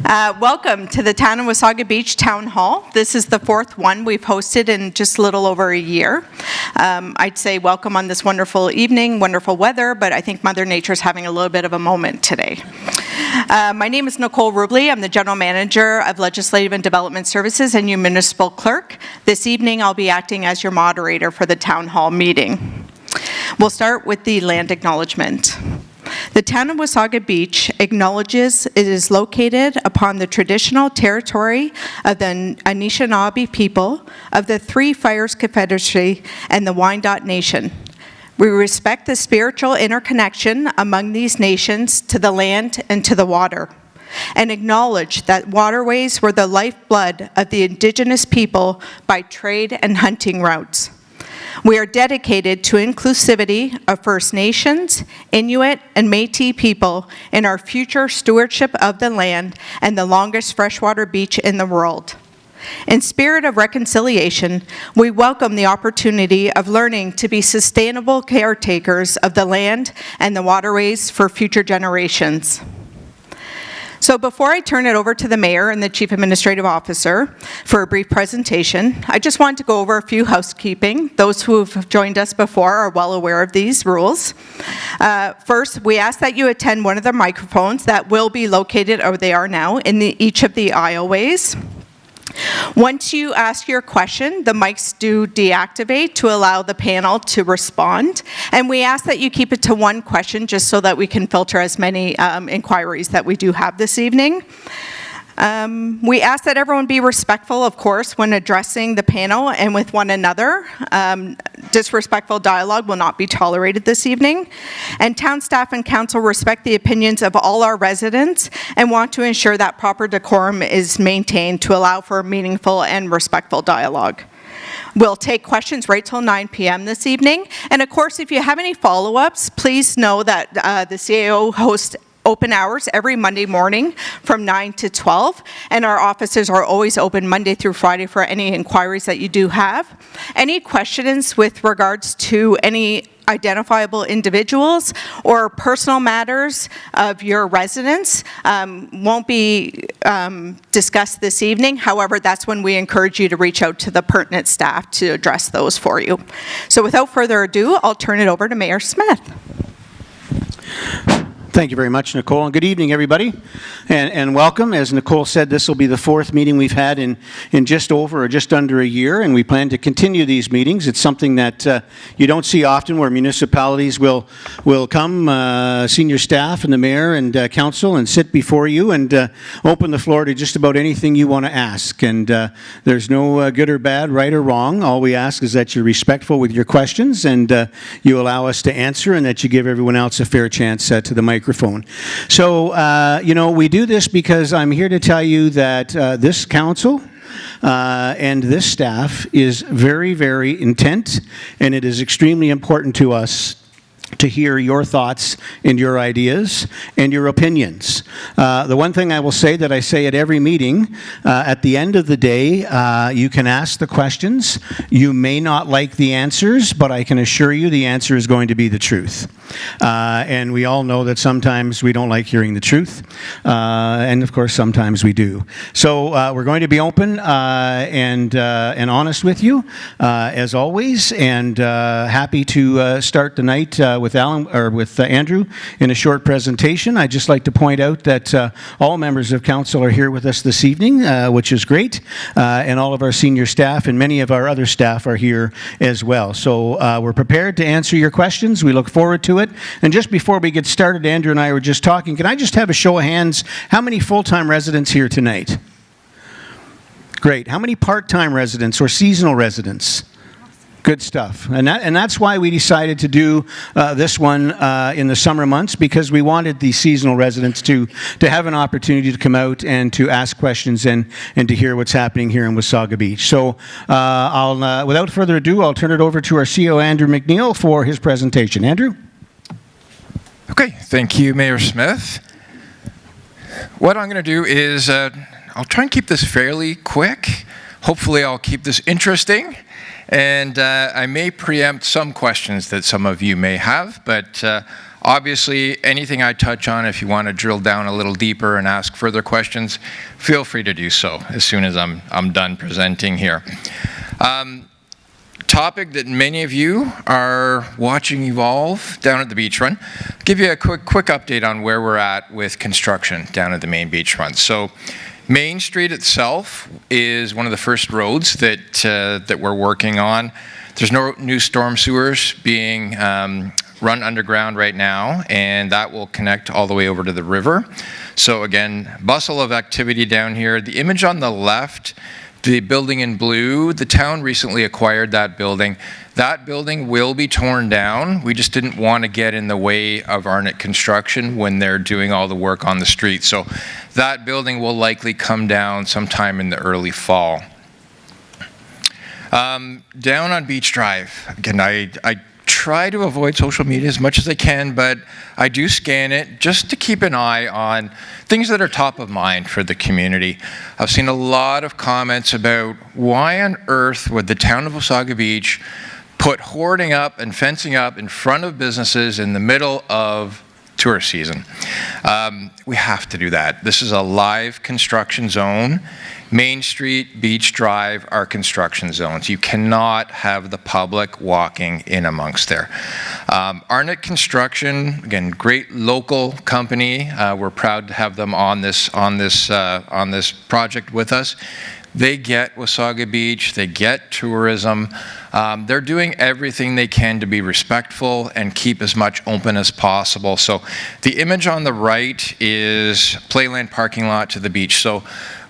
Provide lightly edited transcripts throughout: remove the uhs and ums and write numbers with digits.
Welcome to the Town of Wasaga Beach Town Hall. This is the fourth one we've hosted in just a little over a year. I'd say welcome on this wonderful evening, wonderful weather, but I think Mother Nature's having a little bit of a moment today. My name is Nicole Rubley. I'm the General Manager of Legislative and Development Services and your Municipal Clerk. This evening I'll be acting as your moderator for the Town Hall meeting. We'll start with the land acknowledgement. The Town of Wasaga Beach acknowledges it is located upon the traditional territory of the Anishinaabe people of the Three Fires Confederacy and the Wyandot Nation. We respect the spiritual interconnection among these nations to the land and to the water, and acknowledge that waterways were the lifeblood of the Indigenous people by trade and hunting routes. We are dedicated to inclusivity of First Nations, Inuit, and Métis people in our future stewardship of the land and the longest freshwater beach in the world. In spirit of reconciliation, we welcome the opportunity of learning to be sustainable caretakers of the land and the waterways for future generations. So before I turn it over to the Mayor and the Chief Administrative Officer for a brief presentation, I just want to go over a few housekeeping. Those who have joined us before are well aware of these rules. First, we ask that you attend one of the microphones that will be located, or they are now, in each of the aisleways. Once you ask your question, the mics do deactivate to allow the panel to respond, and we ask that you keep it to one question just so that we can filter as many inquiries that we do have this evening. We ask that everyone be respectful, of course, when addressing the panel and with one another. Disrespectful dialogue will not be tolerated this evening. And town staff and council respect the opinions of all our residents and want to ensure that proper decorum is maintained to allow for meaningful and respectful dialogue. We'll take questions right till 9 p.m. this evening. And of course, if you have any follow-ups, please know that the CAO hosts open hours every Monday morning from 9 to 12, and our offices are always open Monday through Friday for any inquiries that you do have. Any questions with regards to any identifiable individuals or personal matters of your residents won't be discussed this evening. However, that's when we encourage you to reach out to the pertinent staff to address those for you. So without further ado, I'll turn it over to Mayor Smith. Thank you very much, Nicole, and good evening, everybody, and welcome. As Nicole said, this will be the fourth meeting we've had in just over or just under a year, and we plan to continue these meetings. It's something that you don't see often, where municipalities will come, senior staff and the mayor and council, and sit before you and open the floor to just about anything you want to ask. And there's no good or bad, right or wrong. All we ask is that you're respectful with your questions and you allow us to answer, and that you give everyone else a fair chance to the microphone. So, we do this because I'm here to tell you that this council and this staff is very, very intent, and it is extremely important to us to hear your thoughts and your ideas and your opinions. The one thing I will say that I say at every meeting, at the end of the day, you can ask the questions. You may not like the answers, but I can assure you the answer is going to be the truth. And we all know that sometimes we don't like hearing the truth, and of course sometimes we do. So we're going to be open and honest with you, as always, and happy to start the night with Andrew in a short presentation. I'd just like to point out that all members of council are here with us this evening, which is great, and all of our senior staff and many of our other staff are here as well. So we're prepared to answer your questions. We look forward to it. And just before we get started, Andrew and I were just talking. Can I just have a show of hands? How many full-time residents here tonight? Great. How many part-time residents or seasonal residents? Good stuff. And that's why we decided to do this one in the summer months, because we wanted the seasonal residents to have an opportunity to come out and to ask questions and to hear what's happening here in Wasaga Beach. So without further ado, I'll turn it over to our CEO, Andrew McNeil, for his presentation. Andrew? Okay, thank you, Mayor Smith. What I'm going to do is I'll try and keep this fairly quick. Hopefully I'll keep this interesting. And I may preempt some questions that some of you may have, but Obviously, anything I touch on, if you want to drill down a little deeper and ask further questions, feel free to do so as soon as I'm done presenting here. Topic that many of you are watching evolve down at the beachfront. Give you a quick update on where we're at with construction down at the main beachfront. So Main Street itself is one of the first roads that we're working on. There's no new storm sewers being run underground right now, and that will connect all the way over to the river. So again, bustle of activity down here. The image on the left, the building in blue, the town recently acquired that building. That building will be torn down. We just didn't want to get in the way of Arnott Construction when they're doing all the work on the street. So that building will likely come down sometime in the early fall. Down on Beach Drive, again, I try to avoid social media as much as I can, but I do scan it just to keep an eye on things that are top of mind for the community. I've seen a lot of comments about why on earth would the town of Wasaga Beach put hoarding up and fencing up in front of businesses in the middle of tourist season. We have to do that. This is a live construction zone. Main Street, Beach Drive are construction zones. You cannot have the public walking in amongst there. Arnott Construction, again, great local company. We're proud to have them on this project with us. They get Wasaga Beach, they get tourism. They're doing everything they can to be respectful and keep as much open as possible. So the image on the right is Playland parking lot to the beach. So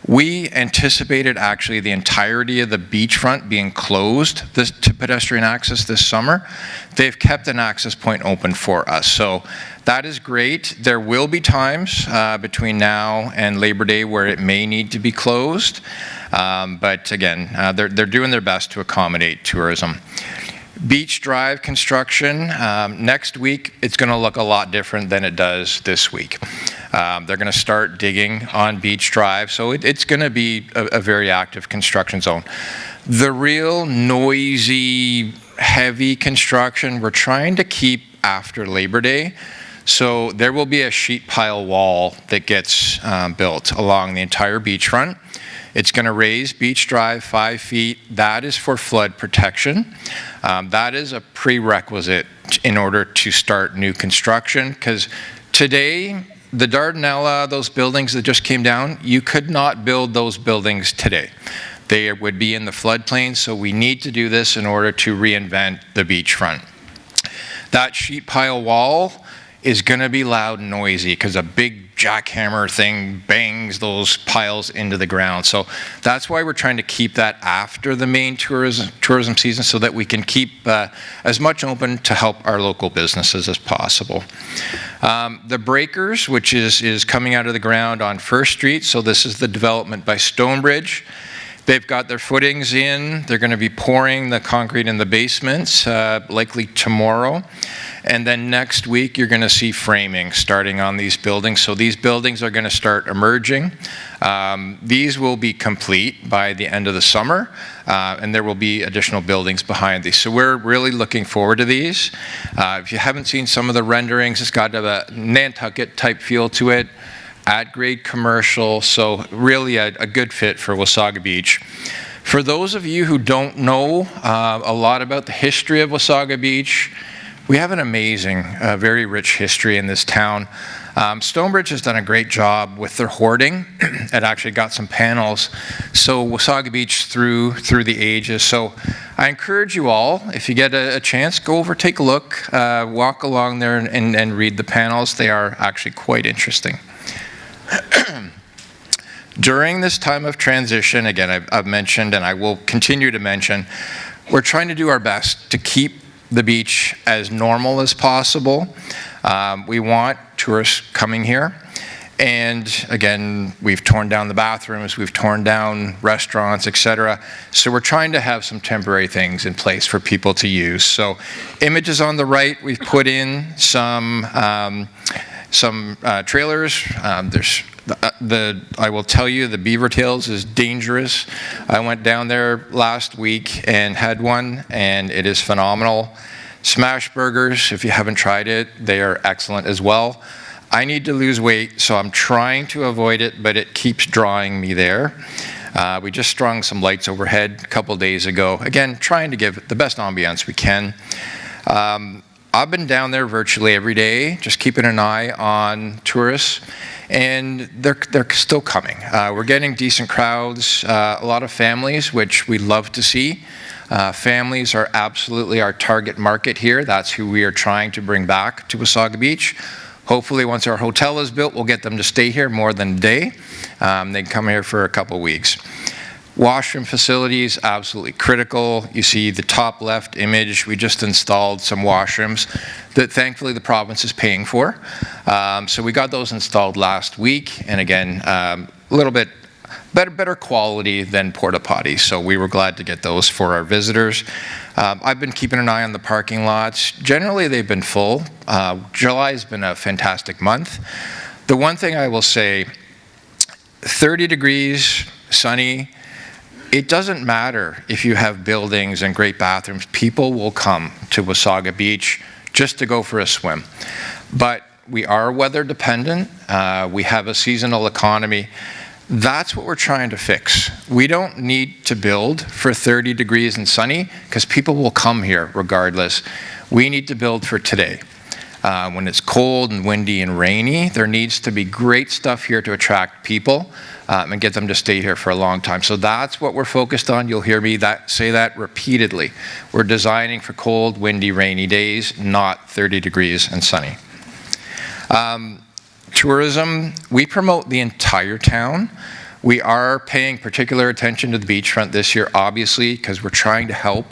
we anticipated actually the entirety of the beachfront being closed to pedestrian access this summer. They've kept an access point open for us. So that is great. There will be times between now and Labor Day where it may need to be closed. But again, they're doing their best to accommodate tourism. Beach Drive construction, next week, it's going to look a lot different than it does this week. They're going to start digging on Beach Drive, so it's going to be a very active construction zone. The real noisy, heavy construction, we're trying to keep after Labor Day. So there will be a sheet pile wall that gets built along the entire beachfront. It's going to raise Beach Drive 5 feet. That is for flood protection. That is a prerequisite in order to start new construction, because today, the Dardanella, those buildings that just came down, you could not build those buildings today. They would be in the floodplain, so we need to do this in order to reinvent the beachfront. That sheet pile wall is going to be loud and noisy because a big jackhammer thing bangs those piles into the ground. So that's why we're trying to keep that after the main tourism season, so that we can keep as much open to help our local businesses as possible. The breakers, which is coming out of the ground on First Street, so this is the development by Stonebridge. They've got their footings in. They're going to be pouring the concrete in the basements, likely tomorrow. And then next week, you're going to see framing starting on these buildings. So these buildings are going to start emerging. These will be complete by the end of the summer, and there will be additional buildings behind these. So we're really looking forward to these. If you haven't seen some of the renderings, it's got a Nantucket type feel to it. At-grade commercial, so really a good fit for Wasaga Beach. For those of you who don't know a lot about the history of Wasaga Beach, we have an amazing, very rich history in this town. Stonebridge has done a great job with their hoarding. It actually got some panels. So Wasaga Beach through the ages. So I encourage you all, if you get a chance, go over, take a look, walk along there and read the panels. They are actually quite interesting. During this time of transition, again, I've mentioned and I will continue to mention, we're trying to do our best to keep the beach as normal as possible. We want tourists coming here. And again, we've torn down the bathrooms, we've torn down restaurants, etc. So we're trying to have some temporary things in place for people to use. So images on the right, we've put in some trailers. I will tell you, the beaver tails is dangerous. I went down there last week and had one, and it is phenomenal. Smash burgers, if you haven't tried it, they are excellent as well. I need to lose weight, so I'm trying to avoid it, but it keeps drawing me there. We just strung some lights overhead a couple days ago. Again, trying to give the best ambiance we can. I've been down there virtually every day, just keeping an eye on tourists, and they're still coming. We're getting decent crowds, a lot of families, which we love to see. Families are absolutely our target market here. That's who we are trying to bring back to Wasaga Beach. Hopefully, once our hotel is built, we'll get them to stay here more than a day. They can come here for a couple weeks. Washroom facilities, absolutely critical. You see the top left image, we just installed some washrooms that thankfully the province is paying for. So we got those installed last week, and again, a little bit better quality than porta potties, so we were glad to get those for our visitors. I've been keeping an eye on the parking lots. Generally, they've been full. July has been a fantastic month. The one thing I will say, 30 degrees, sunny, it doesn't matter if you have buildings and great bathrooms. People will come to Wasaga Beach just to go for a swim. But we are weather dependent. We have a seasonal economy. That's what we're trying to fix. We don't need to build for 30 degrees and sunny because people will come here regardless. We need to build for today. When it's cold and windy and rainy, there needs to be great stuff here to attract people and get them to stay here for a long time. So that's what we're focused on. You'll hear me say that repeatedly. We're designing for cold, windy, rainy days, not 30 degrees and sunny. Tourism, we promote the entire town. We are paying particular attention to the beachfront this year, obviously, because we're trying to help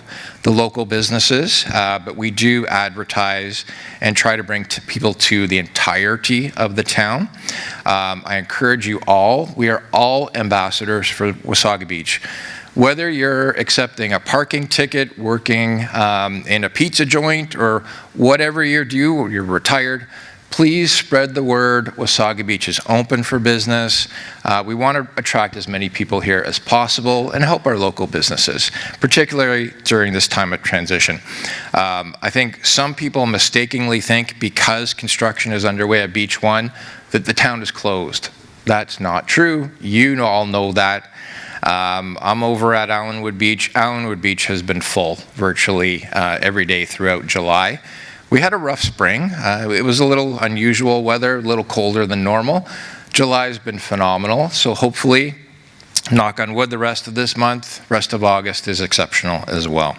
the local businesses, but we do advertise and try to bring people to the entirety of the town. I encourage you all, we are all ambassadors for Wasaga Beach. Whether you're accepting a parking ticket, working in a pizza joint, or whatever you do, or you're retired, please spread the word. Wasaga Beach is open for business. We want to attract as many people here as possible and help our local businesses, particularly during this time of transition. I think some people mistakenly think because construction is underway at Beach 1 that the town is closed. That's not true. You all know that. I'm over at Allenwood Beach. Allenwood Beach has been full virtually every day throughout July. We had a rough spring. It was a little unusual weather, a little colder than normal. July's been phenomenal, so hopefully, knock on wood, the rest of this month, rest of August is exceptional as well.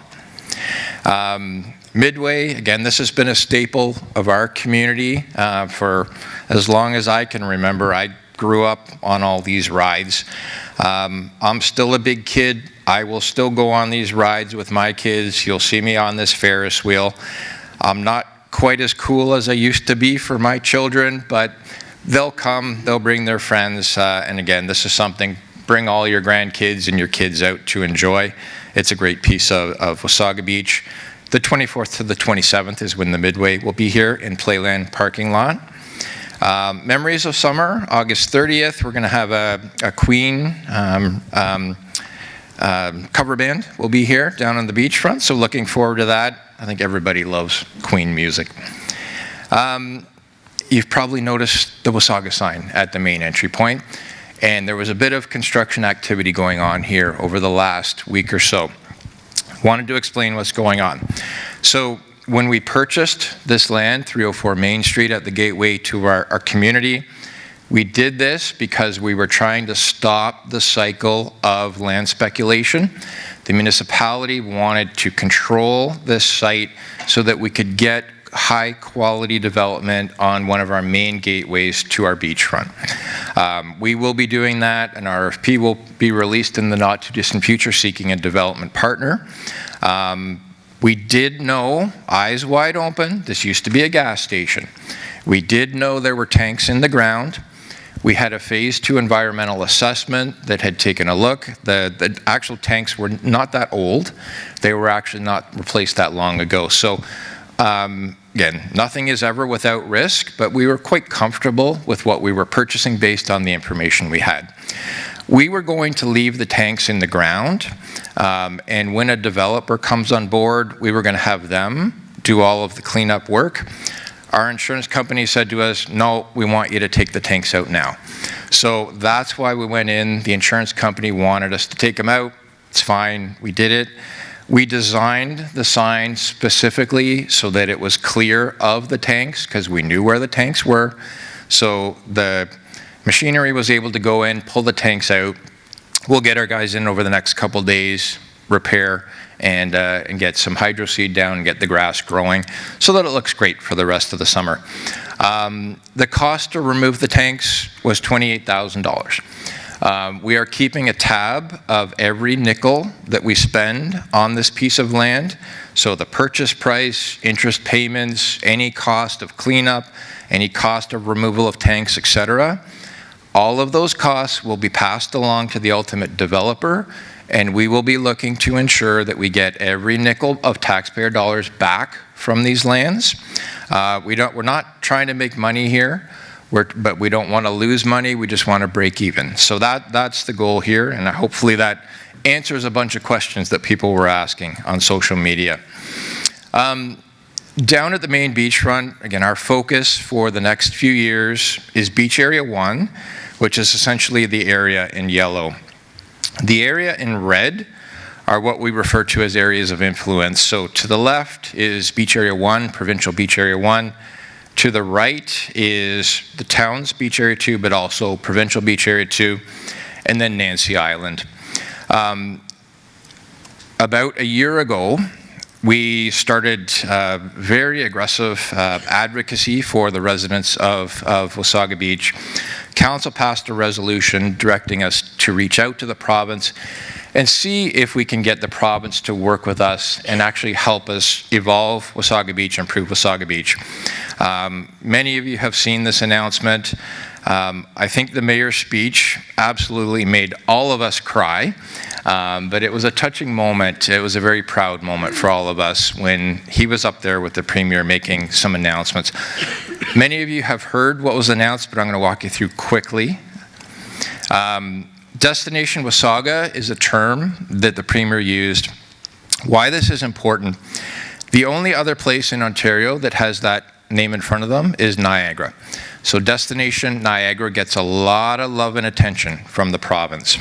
Midway, again, this has been a staple of our community for as long as I can remember. I grew up on all these rides. I'm still a big kid. I will still go on these rides with my kids. You'll see me on this Ferris wheel. I'm not quite as cool as I used to be for my children, but they'll come, they'll bring their friends, and again, this is something, bring all your grandkids and your kids out to enjoy. It's a great piece of Wasaga Beach. The 24th to the 27th is when the Midway will be here in Playland parking lot. Memories of Summer, August 30th, we're going to have a Queen cover band will be here down on the beachfront, so looking forward to that. I think everybody loves Queen music. You've probably noticed the Wasaga sign at the main entry point, and there was a bit of construction activity going on here over the last week or so. Wanted to explain what's going on. So when we purchased this land, 304 Main Street at the gateway to our community, we did this because we were trying to stop the cycle of land speculation. The municipality wanted to control this site so that we could get high quality development on one of our main gateways to our beachfront. We will be doing that. An RFP will be released in the not too distant future seeking a development partner. We did know, eyes wide open, this used to be a gas station. We did know there were tanks in the ground. We had a phase 2 environmental assessment that had taken a look. The actual tanks were not that old. They were actually not replaced that long ago. So again, nothing is ever without risk, but we were quite comfortable with what we were purchasing based on the information we had. We were going to leave the tanks in the ground, and when a developer comes on board, we were going to have them do all of the cleanup work. Our insurance company said to us, no, we want you to take the tanks out now. So that's why we went in. The insurance company wanted us to take them out. It's fine, we did it. We designed the sign specifically so that it was clear of the tanks, because we knew where the tanks were. So the machinery was able to go in, pull the tanks out. We'll get our guys in over the next couple days, repair, and get some hydro seed down and get the grass growing so that it looks great for the rest of the summer. The cost to remove the tanks was $28,000. We are keeping a tab of every nickel that we spend on this piece of land. So the purchase price, interest payments, any cost of cleanup, any cost of removal of tanks, etc. All of those costs will be passed along to the ultimate developer, and we will be looking to ensure that we get every nickel of taxpayer dollars back from these lands. We're not trying to make money here, but we don't want to lose money. We just want to break even. So that's the goal here, and hopefully that answers a bunch of questions that people were asking on social media. Down at the main beachfront, again, our focus for the next few years is Beach Area 1, which is essentially the area in yellow. The area in red are what we refer to as areas of influence. So to the left is Beach Area 1, Provincial Beach Area 1. To the right is the town's Beach Area 2, but also Provincial Beach Area 2, and then Nancy Island. About a year ago, we started very aggressive advocacy for the residents of Wasaga Beach. Council passed a resolution directing us to reach out to the province and see if we can get the province to work with us and actually help us evolve Wasaga Beach, improve Wasaga Beach. Many of you have seen this announcement. I think the mayor's speech absolutely made all of us cry, but it was a touching moment. It was a very proud moment for all of us when he was up there with the premier making some announcements. Many of you have heard what was announced, but I'm going to walk you through quickly. Destination Wasaga is a term that the premier used. Why this is important, the only other place in Ontario that has that name in front of them is Niagara. So Destination Niagara gets a lot of love and attention from the province.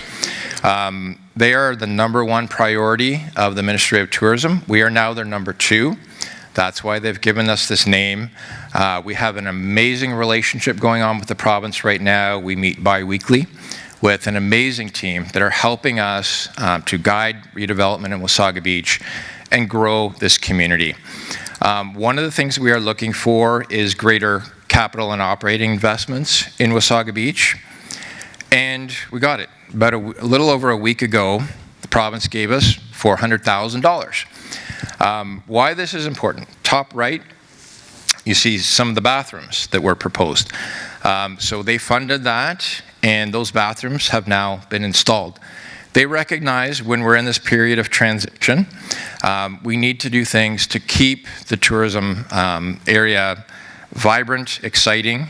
They are the #1 priority of the Ministry of Tourism. We are now their #2. That's why they've given us this name. We have an amazing relationship going on with the province right now. We meet bi-weekly with an amazing team that are helping us to guide redevelopment in Wasaga Beach and grow this community. One of the things we are looking for is greater capital and operating investments in Wasaga Beach, and we got it. About a little over a week ago, the province gave us $400,000. Why this is important, top right, you see some of the bathrooms that were proposed. So they funded that, and those bathrooms have now been installed. They recognize when we're in this period of transition, we need to do things to keep the tourism area vibrant, exciting,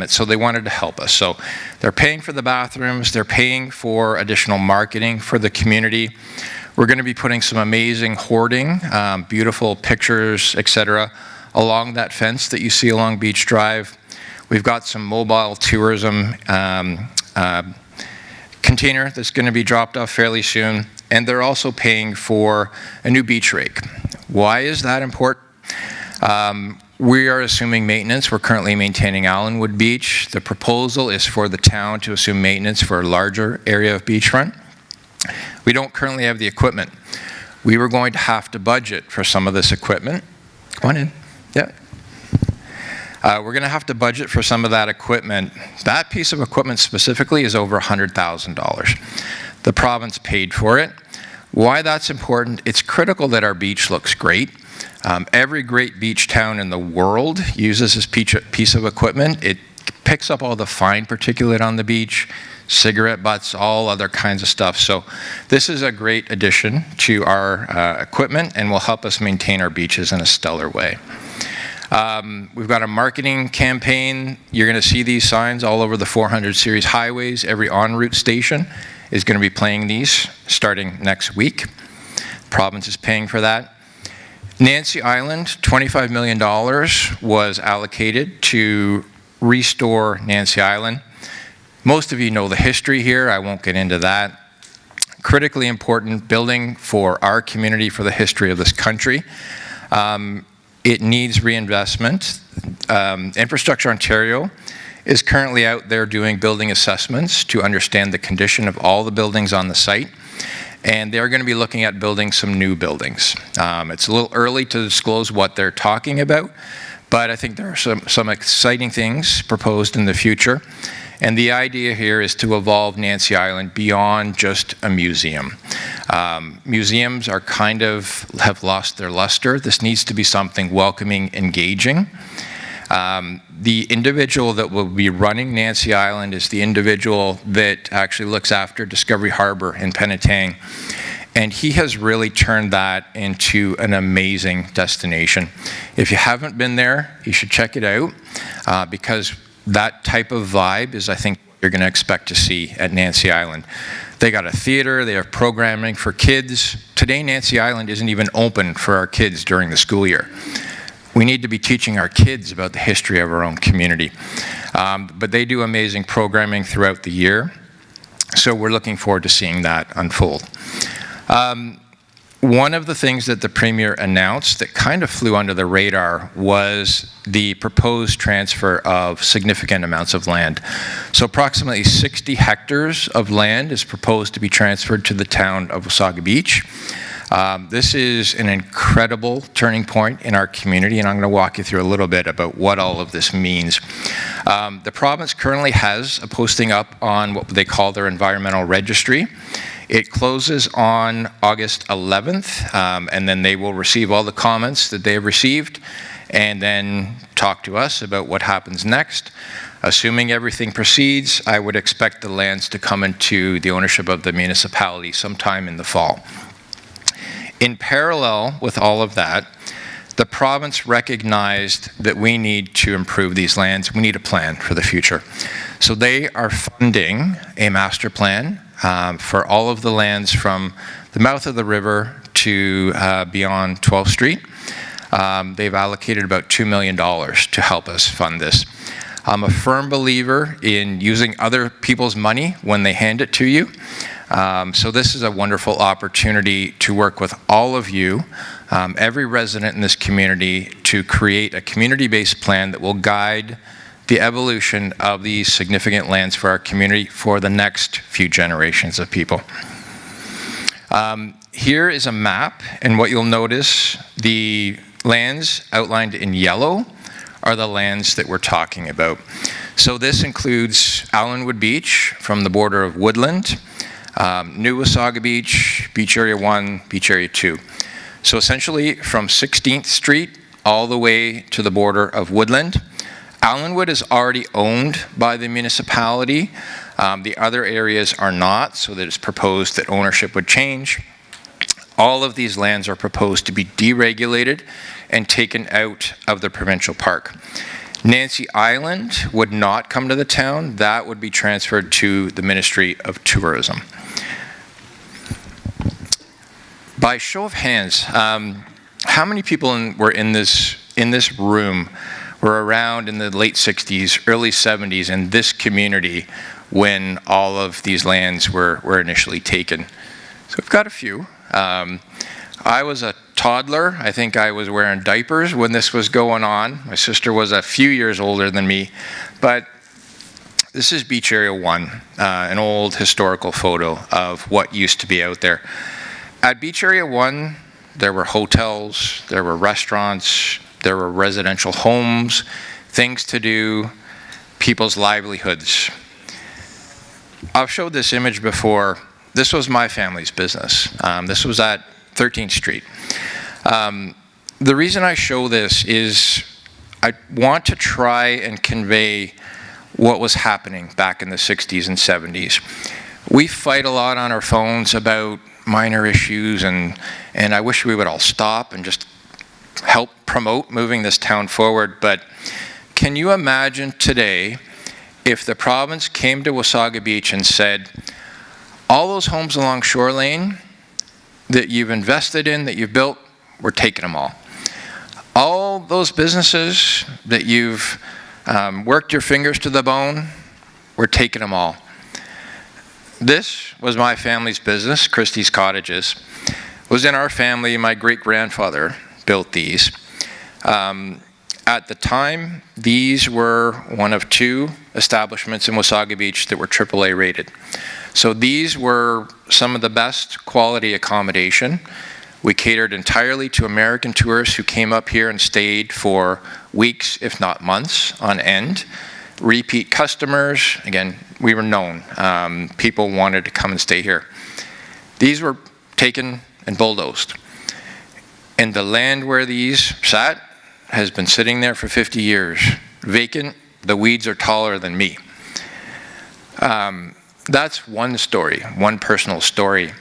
so they wanted to help us. So they're paying for the bathrooms, they're paying for additional marketing for the community. We're going to be putting some amazing hoarding, beautiful pictures, etc., along that fence that you see along Beach Drive. We've got some mobile tourism container that's going to be dropped off fairly soon, and they're also paying for a new beach rake. Why is that important? We are assuming maintenance. We're currently maintaining Allenwood Beach. The proposal is for the town to assume maintenance for a larger area of beachfront. We don't currently have the equipment. We were going to have to budget for some of this equipment. Come on in. Yeah. We're going to have to budget for some of that equipment. That piece of equipment specifically is over $100,000. The province paid for it. Why that's important, it's critical that our beach looks great. Every great beach town in the world uses this piece of equipment. It picks up all the fine particulate on the beach, cigarette butts, all other kinds of stuff. So this is a great addition to our equipment and will help us maintain our beaches in a stellar way. We've got a marketing campaign. You're going to see these signs all over the 400 series highways. Every en route station is going to be playing these starting next week. Province is paying for that. Nancy Island, $25 million was allocated to restore Nancy Island. Most of you know the history here. I won't get into that. Critically important building for our community, for the history of this country. It needs reinvestment. Infrastructure Ontario is currently out there doing building assessments to understand the condition of all the buildings on the site. And they're going to be looking at building some new buildings. It's a little early to disclose what they're talking about, but I think there are some exciting things proposed in the future. And the idea here is to evolve Nancy Island beyond just a museum. Museums are have lost their luster. This needs to be something welcoming, engaging. The individual that will be running Nancy Island is the individual that actually looks after Discovery Harbor in Penetang. And he has really turned that into an amazing destination. If you haven't been there, you should check it out because that type of vibe is, I think, what you're going to expect to see at Nancy Island. They got a theater, they have programming for kids. Today, Nancy Island isn't even open for our kids during the school year. We need to be teaching our kids about the history of our own community. But they do amazing programming throughout the year. So we're looking forward to seeing that unfold. One of the things that the Premier announced that kind of flew under the radar was the proposed transfer of significant amounts of land. So approximately 60 hectares of land is proposed to be transferred to the town of Wasaga Beach. This is an incredible turning point in our community, and I'm going to walk you through a little bit about what all of this means. The province currently has a posting up on what they call their environmental registry. It closes on August 11th, and then they will receive all the comments that they have received and then talk to us about what happens next. Assuming everything proceeds, I would expect the lands to come into the ownership of the municipality sometime in the fall. In parallel with all of that, the province recognized that we need to improve these lands. We need a plan for the future. So they are funding a master plan for all of the lands from the mouth of the river to beyond 12th Street. They've allocated about $2 million to help us fund this. I'm a firm believer in using other people's money when they hand it to you. So this is a wonderful opportunity to work with all of you, every resident in this community, to create a community-based plan that will guide the evolution of these significant lands for our community for the next few generations of people. Here is a map, and what you'll notice, the lands outlined in yellow are the lands that we're talking about. So this includes Allenwood Beach from the border of Woodland, New Wasaga Beach, Beach Area 1, Beach Area 2. So essentially from 16th Street all the way to the border of Woodland. Allenwood is already owned by the municipality. The other areas are not, so that it's proposed that ownership would change. All of these lands are proposed to be deregulated and taken out of the provincial park. Nancy Island would not come to the town. That would be transferred to the Ministry of Tourism. By show of hands, how many people were in this room were around in the late 60s, early 70s in this community when all of these lands were initially taken? So we've got a few. I was a toddler. I think I was wearing diapers when this was going on. My sister was a few years older than me. But this is Beach Area 1, an old historical photo of what used to be out there. At Beach Area 1, there were hotels, there were restaurants, there were residential homes, things to do, people's livelihoods. I've showed this image before. This was my family's business. This was at 13th Street. The reason I show this is I want to try and convey what was happening back in the 60s and 70s. We fight a lot on our phones about minor issues, and I wish we would all stop and just help promote moving this town forward. But can you imagine today if the province came to Wasaga Beach and said, all those homes along Shore Lane that you've invested in, that you've built, we're taking them all. All those businesses that you've worked your fingers to the bone, we're taking them all. This was my family's business, Christie's Cottages. It was in our family. My great-grandfather built these. At the time, these were one of 2 establishments in Wasaga Beach that were AAA rated. So these were some of the best quality accommodation. We catered entirely to American tourists who came up here and stayed for weeks, if not months, on end. Repeat customers, again, we were known. People wanted to come and stay here. These were taken and bulldozed. And the land where these sat has been sitting there for 50 years. Vacant, the weeds are taller than me. That's one story, one personal story.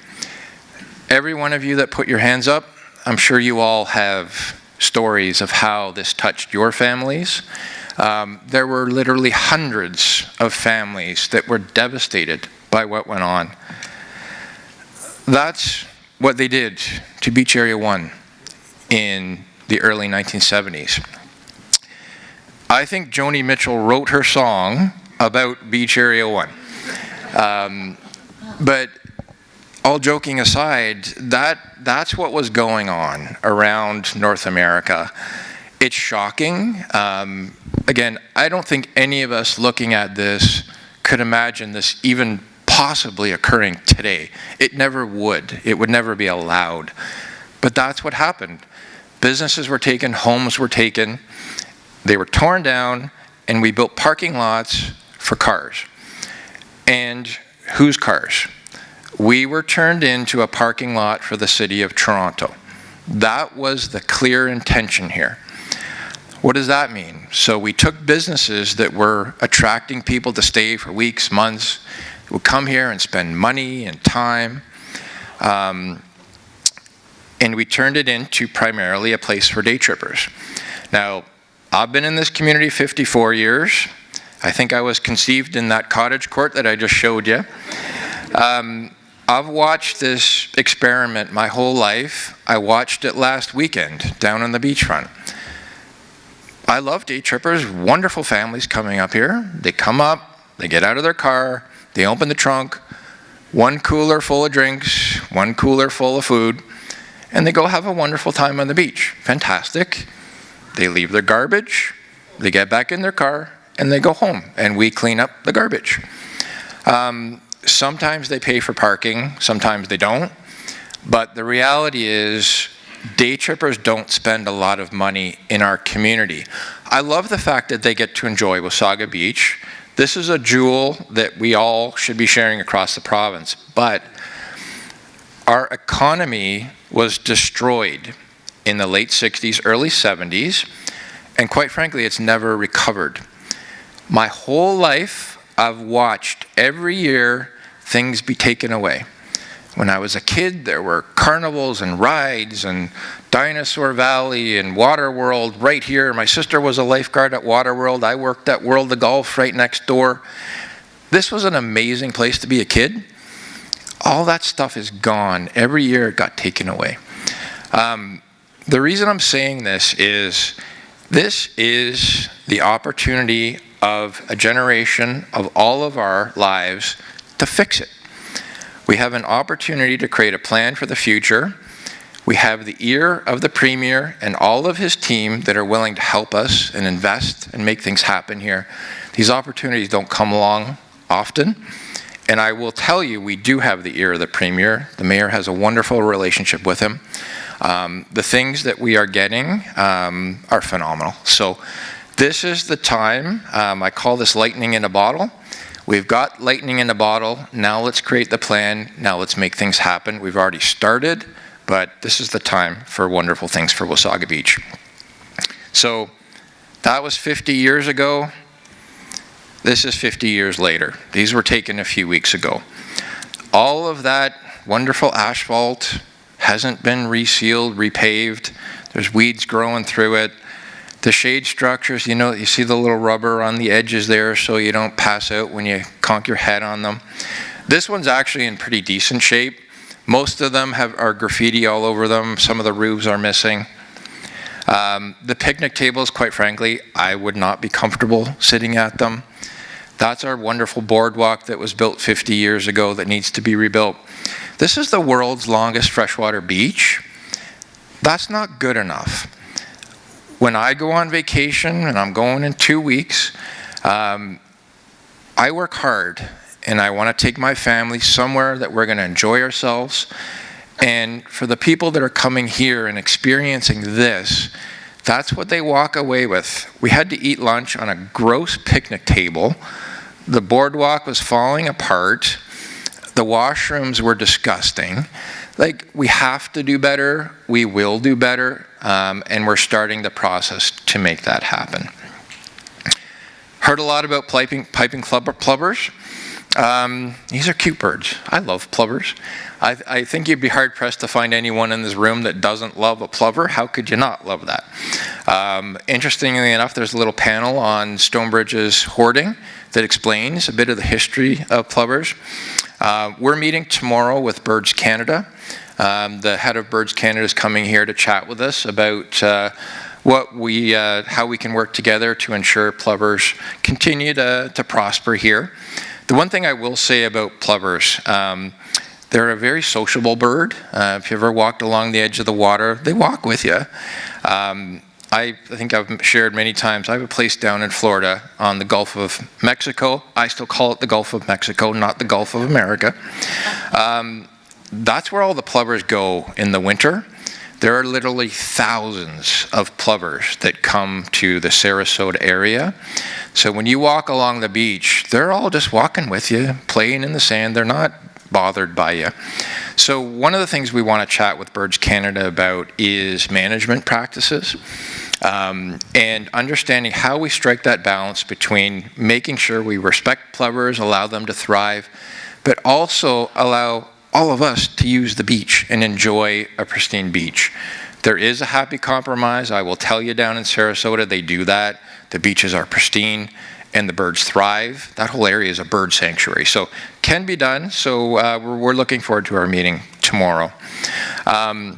Every one of you that put your hands up, I'm sure you all have stories of how this touched your families. There were literally hundreds of families that were devastated by what went on. That's what they did to Beach Area 1 in the early 1970s. I think Joni Mitchell wrote her song about Beach Area 1. But all joking aside, that's what was going on around North America. It's shocking. Again, I don't think any of us looking at this could imagine this even possibly occurring today. It never would. It would never be allowed. But that's what happened. Businesses were taken, homes were taken, they were torn down, and we built parking lots for cars. And whose cars? We were turned into a parking lot for the City of Toronto. That was the clear intention here. What does that mean? So we took businesses that were attracting people to stay for weeks, months, would come here and spend money and time, and we turned it into primarily a place for day trippers. Now, I've been in this community 54 years. I think I was conceived in that cottage court that I just showed you. I've watched this experiment my whole life. I watched it last weekend down on the beachfront. I love day trippers, wonderful families coming up here. They come up, they get out of their car, they open the trunk, 1 cooler full of drinks, 1 cooler full of food, and they go have a wonderful time on the beach. Fantastic. They leave their garbage, they get back in their car, and they go home, and we clean up the garbage. Sometimes they pay for parking, sometimes they don't, but the reality is day trippers don't spend a lot of money in our community. I love the fact that they get to enjoy Wasaga Beach. This is a jewel that we all should be sharing across the province, but our economy was destroyed in the late 60s, early 70s, and quite frankly, it's never recovered. My whole life, I've watched every year things be taken away. When I was a kid, there were carnivals and rides and Dinosaur Valley and Water World right here. My sister was a lifeguard at Water World. I worked at World of Golf right next door. This was an amazing place to be a kid. All that stuff is gone. Every year it got taken away. The reason I'm saying this is the opportunity of a generation of all of our lives to fix it. We have an opportunity to create a plan for the future. We have the ear of the Premier and all of his team that are willing to help us and invest and make things happen here. These opportunities don't come along often. And I will tell you, we do have the ear of the Premier. The Mayor has a wonderful relationship with him. The things that we are getting are phenomenal. So this is the time. I call this lightning in a bottle. We've got lightning in a bottle. Now let's create the plan. Now let's make things happen. We've already started, but this is the time for wonderful things for Wasaga Beach. So that was 50 years ago. This is 50 years later. These were taken a few weeks ago. All of that wonderful asphalt hasn't been resealed, repaved. There's weeds growing through it. The shade structures, you know, you see the little rubber on the edges there so you don't pass out when you conk your head on them. This one's actually in pretty decent shape. Most of them are graffiti all over them. Some of the roofs are missing. The picnic tables, quite frankly, I would not be comfortable sitting at them. That's our wonderful boardwalk that was built 50 years ago that needs to be rebuilt. This is the world's longest freshwater beach. That's not good enough. When I go on vacation, and I'm going in 2 weeks, I work hard, and I want to take my family somewhere that we're going to enjoy ourselves. And for the people that are coming here and experiencing this, that's what they walk away with. We had to eat lunch on a gross picnic table. The boardwalk was falling apart. The washrooms were disgusting. Like, we have to do better. We will do better. And we're starting the process to make that happen. Heard a lot about piping plovers. These are cute birds. I love plovers. I think you'd be hard-pressed to find anyone in this room that doesn't love a plover. How could you not love that? Interestingly enough, there's a little panel on Stonebridge's hoarding that explains a bit of the history of plovers. We're meeting tomorrow with Birds Canada. The head of Birds Canada is coming here to chat with us about how we can work together to ensure plovers continue to prosper here. The one thing I will say about plovers, they're a very sociable bird. If you ever walked along the edge of the water, they walk with you. I think I've shared many times, I have a place down in Florida on the Gulf of Mexico. I still call it the Gulf of Mexico, not the Gulf of America. That's where all the plovers go in the winter. There are literally thousands of plovers that come to the Sarasota area. So when you walk along the beach, they're all just walking with you, playing in the sand. They're not bothered by you. So one of the things we want to chat with Birds Canada about is management practices and understanding how we strike that balance between making sure we respect plovers, allow them to thrive, but also allow all of us to use the beach and enjoy a pristine beach. There is a happy compromise. I will tell you, down in Sarasota, they do that. The beaches are pristine and the birds thrive. That whole area is a bird sanctuary. So can be done. So we're looking forward to our meeting tomorrow. I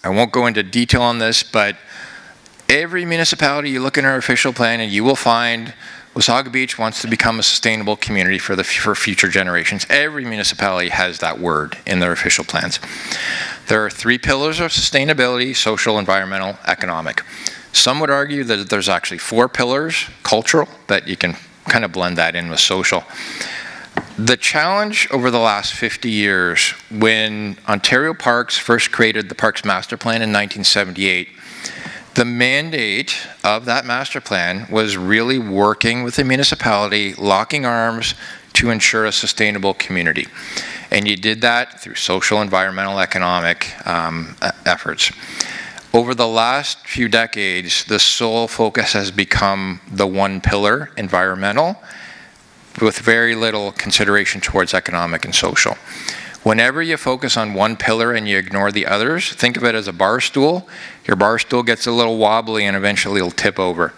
won't go into detail on this, but every municipality, you look in our official plan and you will find Wasaga Beach wants to become a sustainable community for future generations. Every municipality has that word in their official plans. There are 3 pillars of sustainability: social, environmental, economic. Some would argue that there's actually 4 pillars, cultural, but you can kind of blend that in with social. The challenge over the last 50 years, when Ontario Parks first created the Parks Master Plan in 1978, the mandate of that master plan was really working with the municipality, locking arms to ensure a sustainable community. And you did that through social, environmental, economic efforts. Over the last few decades, the sole focus has become the one pillar, environmental, with very little consideration towards economic and social. Whenever you focus on one pillar and you ignore the others, think of it as a bar stool. Your bar stool gets a little wobbly and eventually it'll tip over.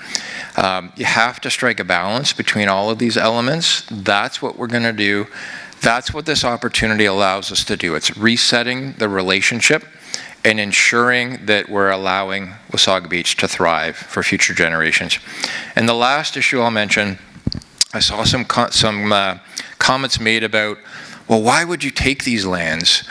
You have to strike a balance between all of these elements. That's what we're going to do. That's what this opportunity allows us to do. It's resetting the relationship and ensuring that we're allowing Wasaga Beach to thrive for future generations. And the last issue I'll mention, I saw some comments made about, well, why would you take these lands?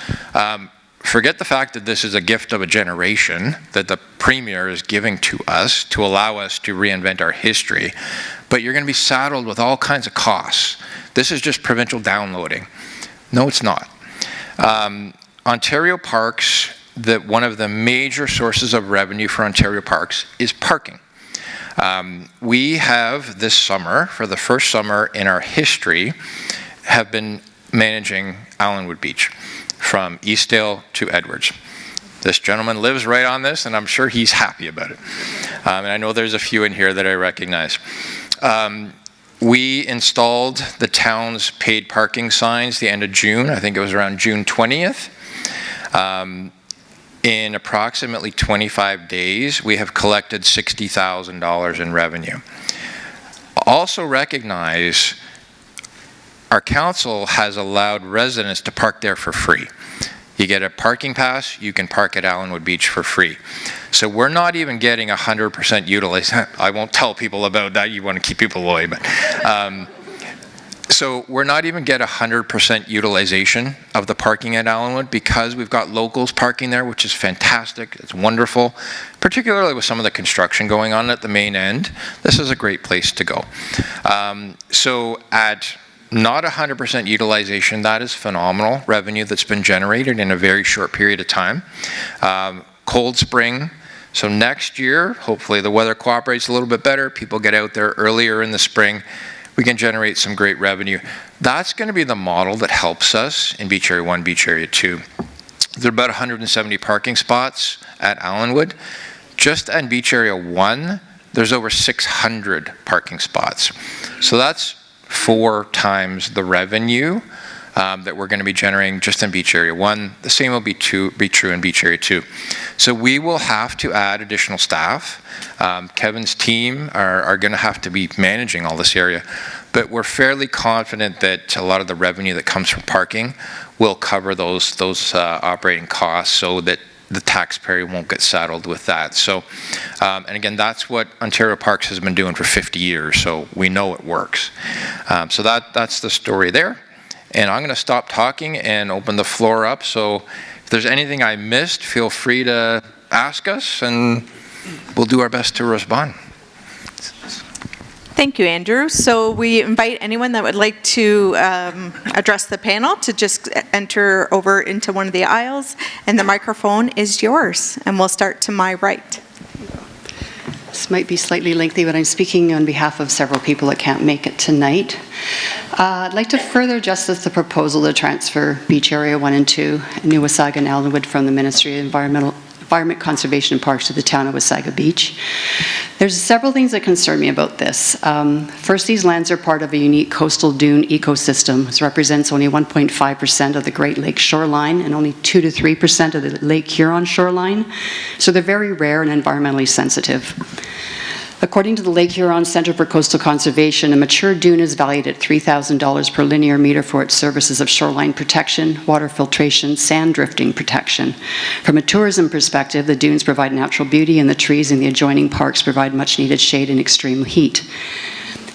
Forget the fact that this is a gift of a generation that the Premier is giving to us to allow us to reinvent our history, but you're going to be saddled with all kinds of costs. This is just provincial downloading. No, it's not. Ontario Parks, one of the major sources of revenue for Ontario Parks is parking. We have this summer, for the first summer in our history, have been managing Allenwood Beach from Eastdale to Edwards. This gentleman lives right on this, and I'm sure he's happy about it. And I know there's a few in here that I recognize. We installed the town's paid parking signs the end of June. I think it was around June 20th. In approximately 25 days, we have collected $60,000 in revenue. Also recognize our council has allowed residents to park there for free. You get a parking pass, you can park at Allenwood Beach for free. So we're not even getting 100% utilization. I won't tell people about that, you want to keep people away, but so we're not even get 100% utilization of the parking at Allenwood because we've got locals parking there, which is fantastic. It's wonderful, particularly with some of the construction going on at the main end. This is a great place to go. So at not 100% utilization, that is phenomenal revenue that's been generated in a very short period of time. Cold spring. So next year, hopefully the weather cooperates a little bit better. People get out there earlier in the spring. We can generate some great revenue. That's going to be the model that helps us in Beach Area 1, Beach Area 2. There are about 170 parking spots at Allenwood. Just in Beach Area 1, there's over 600 parking spots. So that's 4 times the revenue that we're going to be generating just in Beach Area 1. The same will be true in Beach Area 2. So we will have to add additional staff. Kevin's team are going to have to be managing all this area, but we're fairly confident that a lot of the revenue that comes from parking will cover those operating costs so that the taxpayer won't get saddled with that. So, and again, that's what Ontario Parks has been doing for 50 years, so we know it works. So that's the story there. And I'm going to stop talking and open the floor up. So if there's anything I missed, feel free to ask us, and we'll do our best to respond. Thank you, Andrew. So we invite anyone that would like to address the panel to just enter over into one of the aisles, and the microphone is yours. And we'll start to my right. This might be slightly lengthy, but I'm speaking on behalf of several people that can't make it tonight. I'd like to further justice the proposal to transfer Beach Area 1 and 2, New Wasaga and Allenwood, from the Ministry of Environment, Conservation and Parks to the town of Wasaga Beach. There's several things that concern me about this. First, these lands are part of a unique coastal dune ecosystem. This represents only 1.5% of the Great Lakes shoreline and only 2 to 3% of the Lake Huron shoreline. So they're very rare and environmentally sensitive. According to the Lake Huron Centre for Coastal Conservation, a mature dune is valued at $3,000 per linear meter for its services of shoreline protection, water filtration, sand drifting protection. From a tourism perspective, the dunes provide natural beauty, and the trees in the adjoining parks provide much needed shade in extreme heat.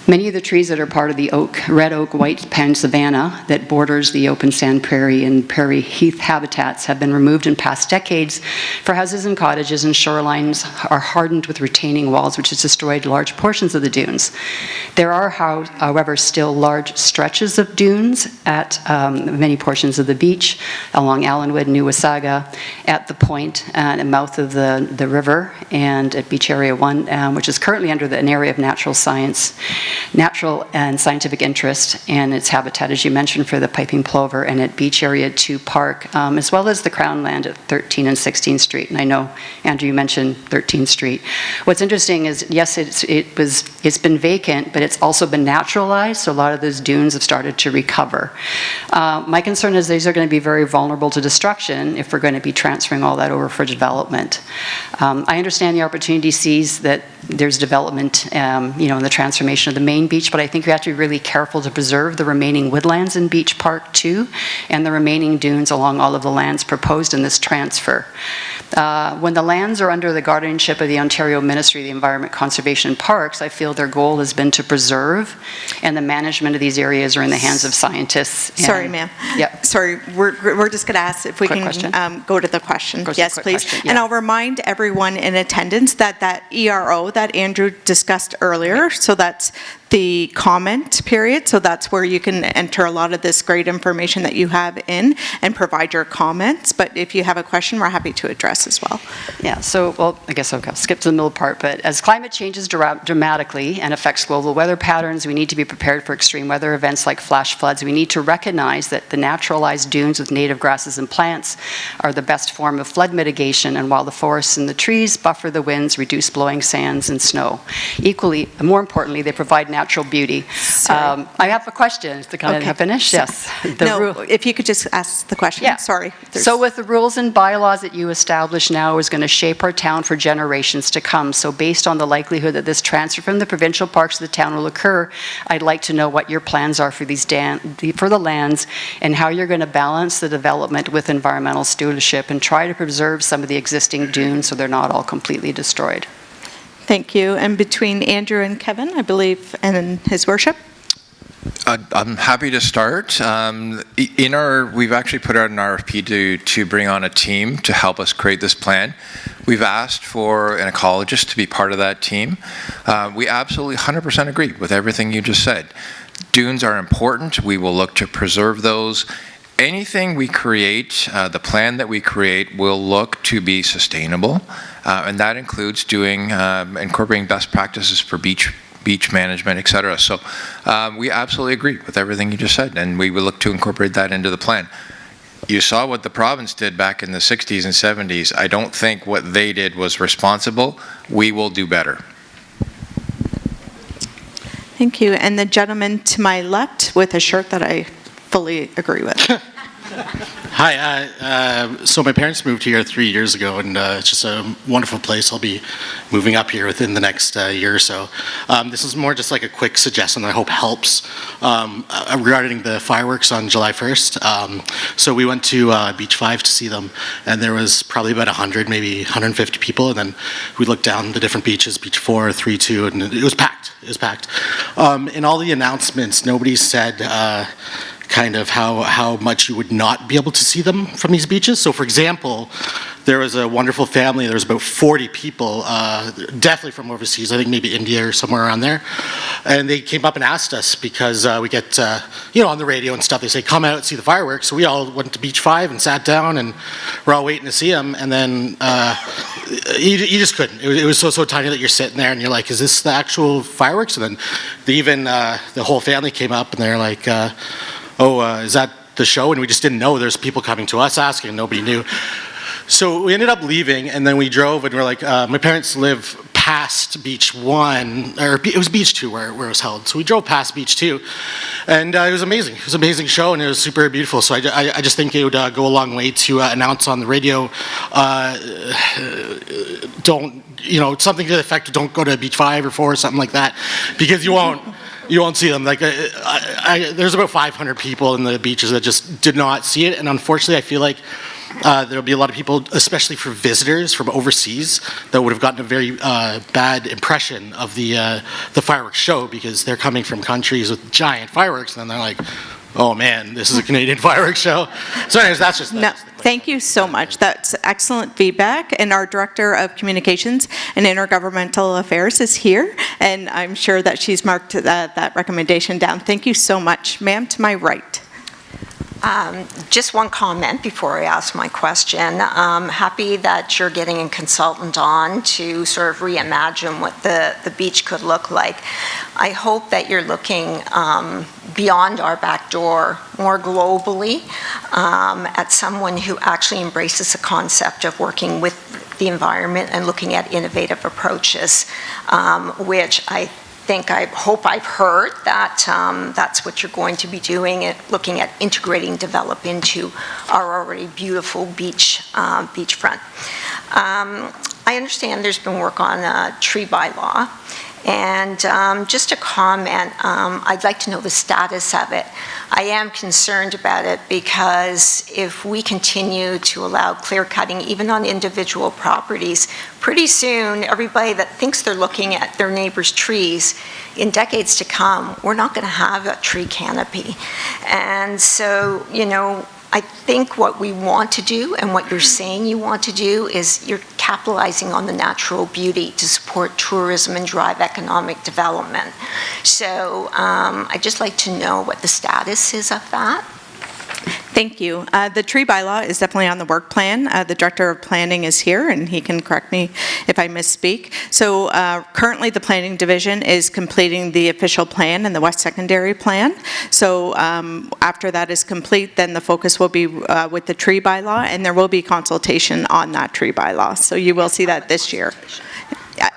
Many of the trees that are part of the red oak white pine savanna that borders the open sand prairie and prairie heath habitats have been removed in past decades for houses and cottages, and shorelines are hardened with retaining walls, which has destroyed large portions of the dunes. There are, however, still large stretches of dunes at many portions of the beach, along Allenwood, New Wasaga, at the point and the mouth of the river, and at Beach Area 1, which is currently under an area of natural and scientific interest, and its habitat, as you mentioned, for the piping plover, and at Beach Area 2 Park, as well as the Crown land at 13th and 16th Street. And I know, Andrew, you mentioned 13th Street. What's interesting is, yes, it's been vacant, but it's also been naturalized, so a lot of those dunes have started to recover. My concern is these are going to be very vulnerable to destruction if we're going to be transferring all that over for development. I understand the opportunity sees that there's development, in the transformation of the main beach, but I think we have to be really careful to preserve the remaining woodlands in Beach Park 2 and the remaining dunes along all of the lands proposed in this transfer. When the lands are under the guardianship of the Ontario Ministry of the Environment, Conservation and Parks, I feel their goal has been to preserve, and the management of these areas are in the hands of scientists. Sorry, ma'am. Yep. Sorry, we're just going to ask if we Quick can question. go to the question. Yes, please. Question, yeah. And I'll remind everyone in attendance that ERO that Andrew discussed earlier, so that's the comment period, so that's where you can enter a lot of this great information that you have in and provide your comments, but if you have a question, we're happy to address as well. Yeah, so, well, I guess I'll skip to the middle part, but as climate changes dramatically and affects global weather patterns, we need to be prepared for extreme weather events like flash floods. We need to recognize that the naturalized dunes with native grasses and plants are the best form of flood mitigation, and while the forests and the trees buffer the winds, reduce blowing sands and snow. Equally, more importantly, they provide natural beauty. Sorry. I have a question to kind of finish. Yes. No, if you could just ask the question. Yeah. Sorry. So with the rules and bylaws that you establish now is going to shape our town for generations to come. So based on the likelihood that this transfer from the provincial parks to the town will occur, I'd like to know what your plans are for these for the lands and how you're going to balance the development with environmental stewardship and try to preserve some of the existing dunes so they're not all completely destroyed. Thank you. And between Andrew and Kevin, I believe, and his worship. I'm happy to start. We've actually put out an RFP to bring on a team to help us create this plan. We've asked for an ecologist to be part of that team. We absolutely 100% agree with everything you just said. Dunes are important. We will look to preserve those. Anything we create, the plan that we create, will look to be sustainable, and that includes incorporating best practices for beach management, et cetera. So we absolutely agree with everything you just said, and we will look to incorporate that into the plan. You saw what the province did back in the 60s and 70s. I don't think what they did was responsible. We will do better. Thank you. And the gentleman to my left with a shirt that I fully agree with. Hi, so my parents moved here 3 years ago, and it's just a wonderful place. I'll be moving up here within the next year or so. This is more just like a quick suggestion that I hope helps regarding the fireworks on July 1st. So we went to Beach 5 to see them, and there was probably about 100, maybe 150 people, and then we looked down the different beaches, Beach 4, 3, 2, and it was packed. It was packed. In all the announcements, nobody said kind of how much you would not be able to see them from these beaches. So for example, there was a wonderful family, there was about 40 people, definitely from overseas, I think maybe India or somewhere around there. And they came up and asked us because we get, on the radio and stuff, they say, come out, see the fireworks. So we all went to Beach 5 and sat down and we're all waiting to see them. And then you just couldn't. It was so tiny that you're sitting there and you're like, is this the actual fireworks? And then the whole family came up and they're like, is that the show? And we just didn't know. There's people coming to us asking, nobody knew. So we ended up leaving, and then we drove, and we're like, my parents live past Beach 1, or it was Beach 2 where it was held. So we drove past Beach 2, and it was amazing. It was an amazing show, and it was super beautiful. So I just think it would go a long way to announce on the radio, something to the effect of don't go to Beach 5 or 4 or something like that, because you won't see them. Like there's about 500 people in the beaches that just did not see it, and unfortunately, I feel like there'll be a lot of people, especially for visitors from overseas, that would have gotten a very bad impression of the fireworks show because they're coming from countries with giant fireworks, and then they're like, oh man, this is a Canadian fireworks show. So anyways, that's just... No, thank you so much. That's excellent feedback. And our Director of Communications and Intergovernmental Affairs is here, and I'm sure that she's marked that recommendation down. Thank you so much. Ma'am, to my right. Just one comment before I ask my question. I'm happy that you're getting a consultant on to sort of reimagine what the beach could look like. I hope that you're looking beyond our back door, more globally, at someone who actually embraces the concept of working with the environment and looking at innovative approaches, which I hope I've heard that that's what you're going to be doing, looking at integrating develop into our already beautiful beachfront. I understand there's been work on a tree bylaw, and just a comment, I'd like to know the status of it. I am concerned about it because if we continue to allow clear cutting, even on individual properties, pretty soon everybody that thinks they're looking at their neighbor's trees, in decades to come, we're not going to have a tree canopy. And so, I think what we want to do and what you're saying you want to do is you're capitalizing on the natural beauty to support tourism and drive economic development. So I'd just like to know what the status is of that. Thank you. The tree bylaw is definitely on the work plan. The Director of Planning is here, and he can correct me if I misspeak. So currently the Planning Division is completing the official plan and the West Secondary Plan. So after that is complete, then the focus will be with the tree bylaw, and there will be consultation on that tree bylaw. So you will see that this year.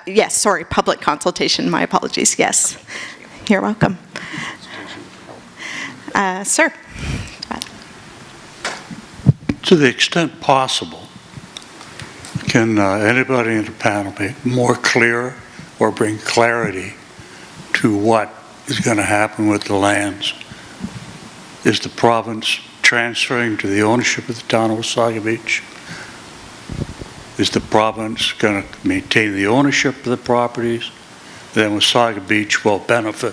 Yes, sorry, public consultation, my apologies, yes. You're welcome. Sir. To the extent possible, can anybody in the panel be more clear or bring clarity to what is going to happen with the lands? Is the province transferring to the ownership of the town of Wasaga Beach? Is the province going to maintain the ownership of the properties? Then Wasaga Beach will benefit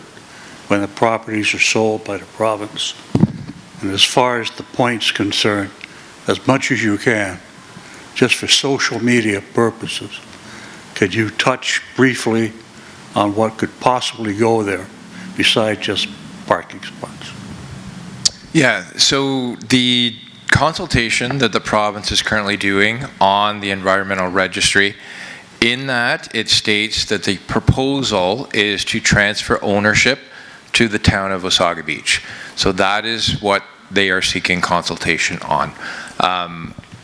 when the properties are sold by the province. And as far as the point's concerned, as much as you can, just for social media purposes, could you touch briefly on what could possibly go there besides just parking spots? Yeah, so the consultation that the province is currently doing on the environmental registry, in that it states that the proposal is to transfer ownership to the town of Wasaga Beach. So that is what they are seeking consultation on.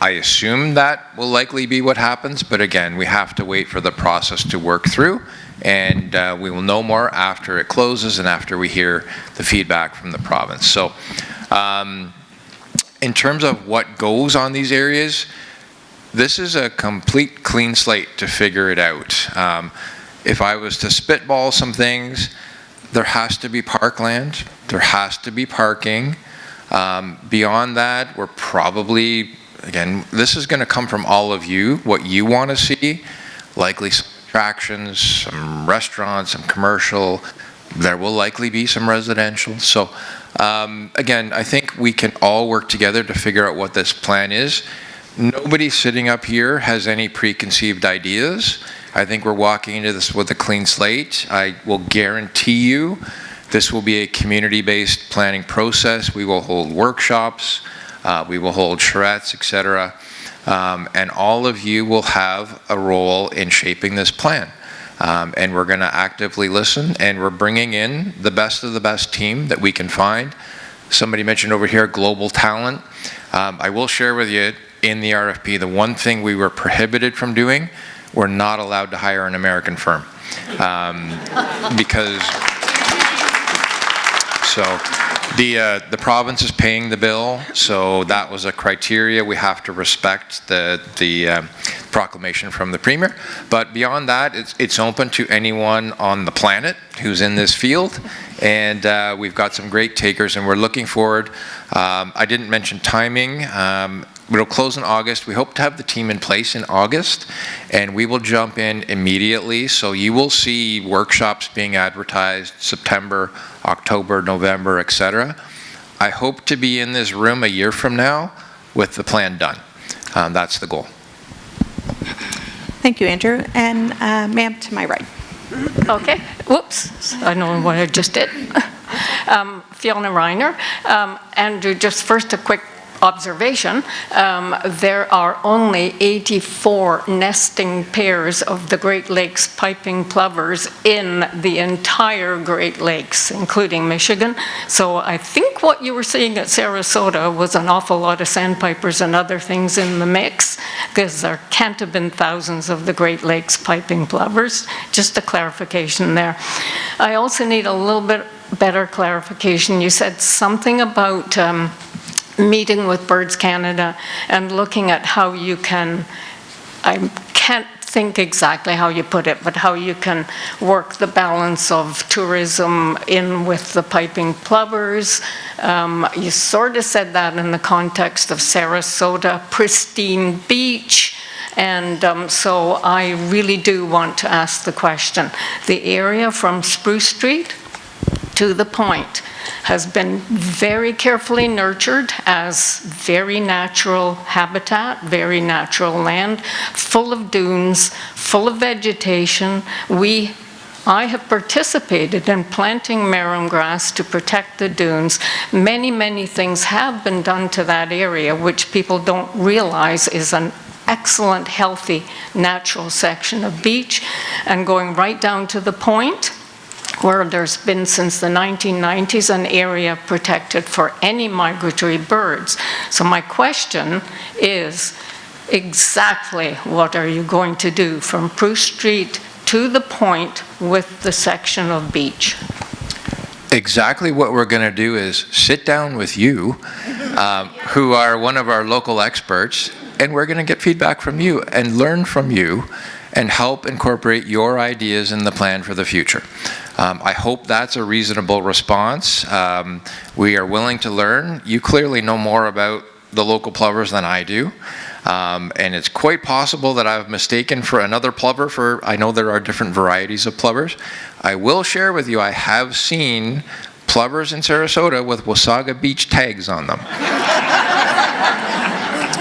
I assume that will likely be what happens, but again, we have to wait for the process to work through, and we will know more after it closes and after we hear the feedback from the province. So in terms of what goes on these areas, this is a complete clean slate to figure it out. If I was to spitball some things, there has to be parkland, there has to be parking. Beyond that, we're probably, again, this is going to come from all of you, what you want to see, likely some attractions, some restaurants, some commercial. There will likely be some residential. So again, I think we can all work together to figure out what this plan is. Nobody sitting up here has any preconceived ideas. I think we're walking into this with a clean slate. I will guarantee you this will be a community-based planning process. We will hold workshops, we will hold charrettes, etc. And all of you will have a role in shaping this plan. And we're going to actively listen, and we're bringing in the best of the best team that we can find. Somebody mentioned over here global talent. I will share with you in the RFP, the one thing we were prohibited from doing, we're not allowed to hire an American firm. Because so the province is paying the bill, so that was a criteria. We have to respect the proclamation from the Premier. But beyond that, it's open to anyone on the planet who's in this field. And we've got some great takers, and we're looking forward. I didn't mention timing. It'll close in August. We hope to have the team in place in August, and we will jump in immediately. So you will see workshops being advertised September, October, November, etc. I hope to be in this room a year from now with the plan done. That's the goal. Thank you, Andrew. And ma'am, to my right. Okay. Whoops. I know what I just did. Fiona Reiner. Andrew, just first a quick observation. There are only 84 nesting pairs of the Great Lakes piping plovers in the entire Great Lakes, including Michigan. So I think what you were seeing at Sarasota was an awful lot of sandpipers and other things in the mix, because there can't have been thousands of the Great Lakes piping plovers. Just a clarification there. I also need a little bit better clarification. You said something about meeting with Birds Canada and looking at how you can, I can't think exactly how you put it, but how you can work the balance of tourism in with the piping plovers. You sort of said that in the context of Sarasota, pristine beach. And so I really do want to ask the question. The area from Spruce Street to the point has been very carefully nurtured as very natural habitat, very natural land, full of dunes, full of vegetation. I have participated in planting marram grass to protect the dunes. Many, many things have been done to that area, which people don't realize is an excellent, healthy, natural section of beach. And going right down to the point, where there's been since the 1990s an area protected for any migratory birds. So my question is, exactly what are you going to do from Spruce Street to the point with the section of beach? Exactly what we're going to do is sit down with you, who are one of our local experts, and we're going to get feedback from you and learn from you and help incorporate your ideas in the plan for the future. I hope that's a reasonable response. We are willing to learn. You clearly know more about the local plovers than I do. And it's quite possible that I've mistaken for another plover for, I know there are different varieties of plovers. I will share with you, I have seen plovers in Sarasota with Wasaga Beach tags on them.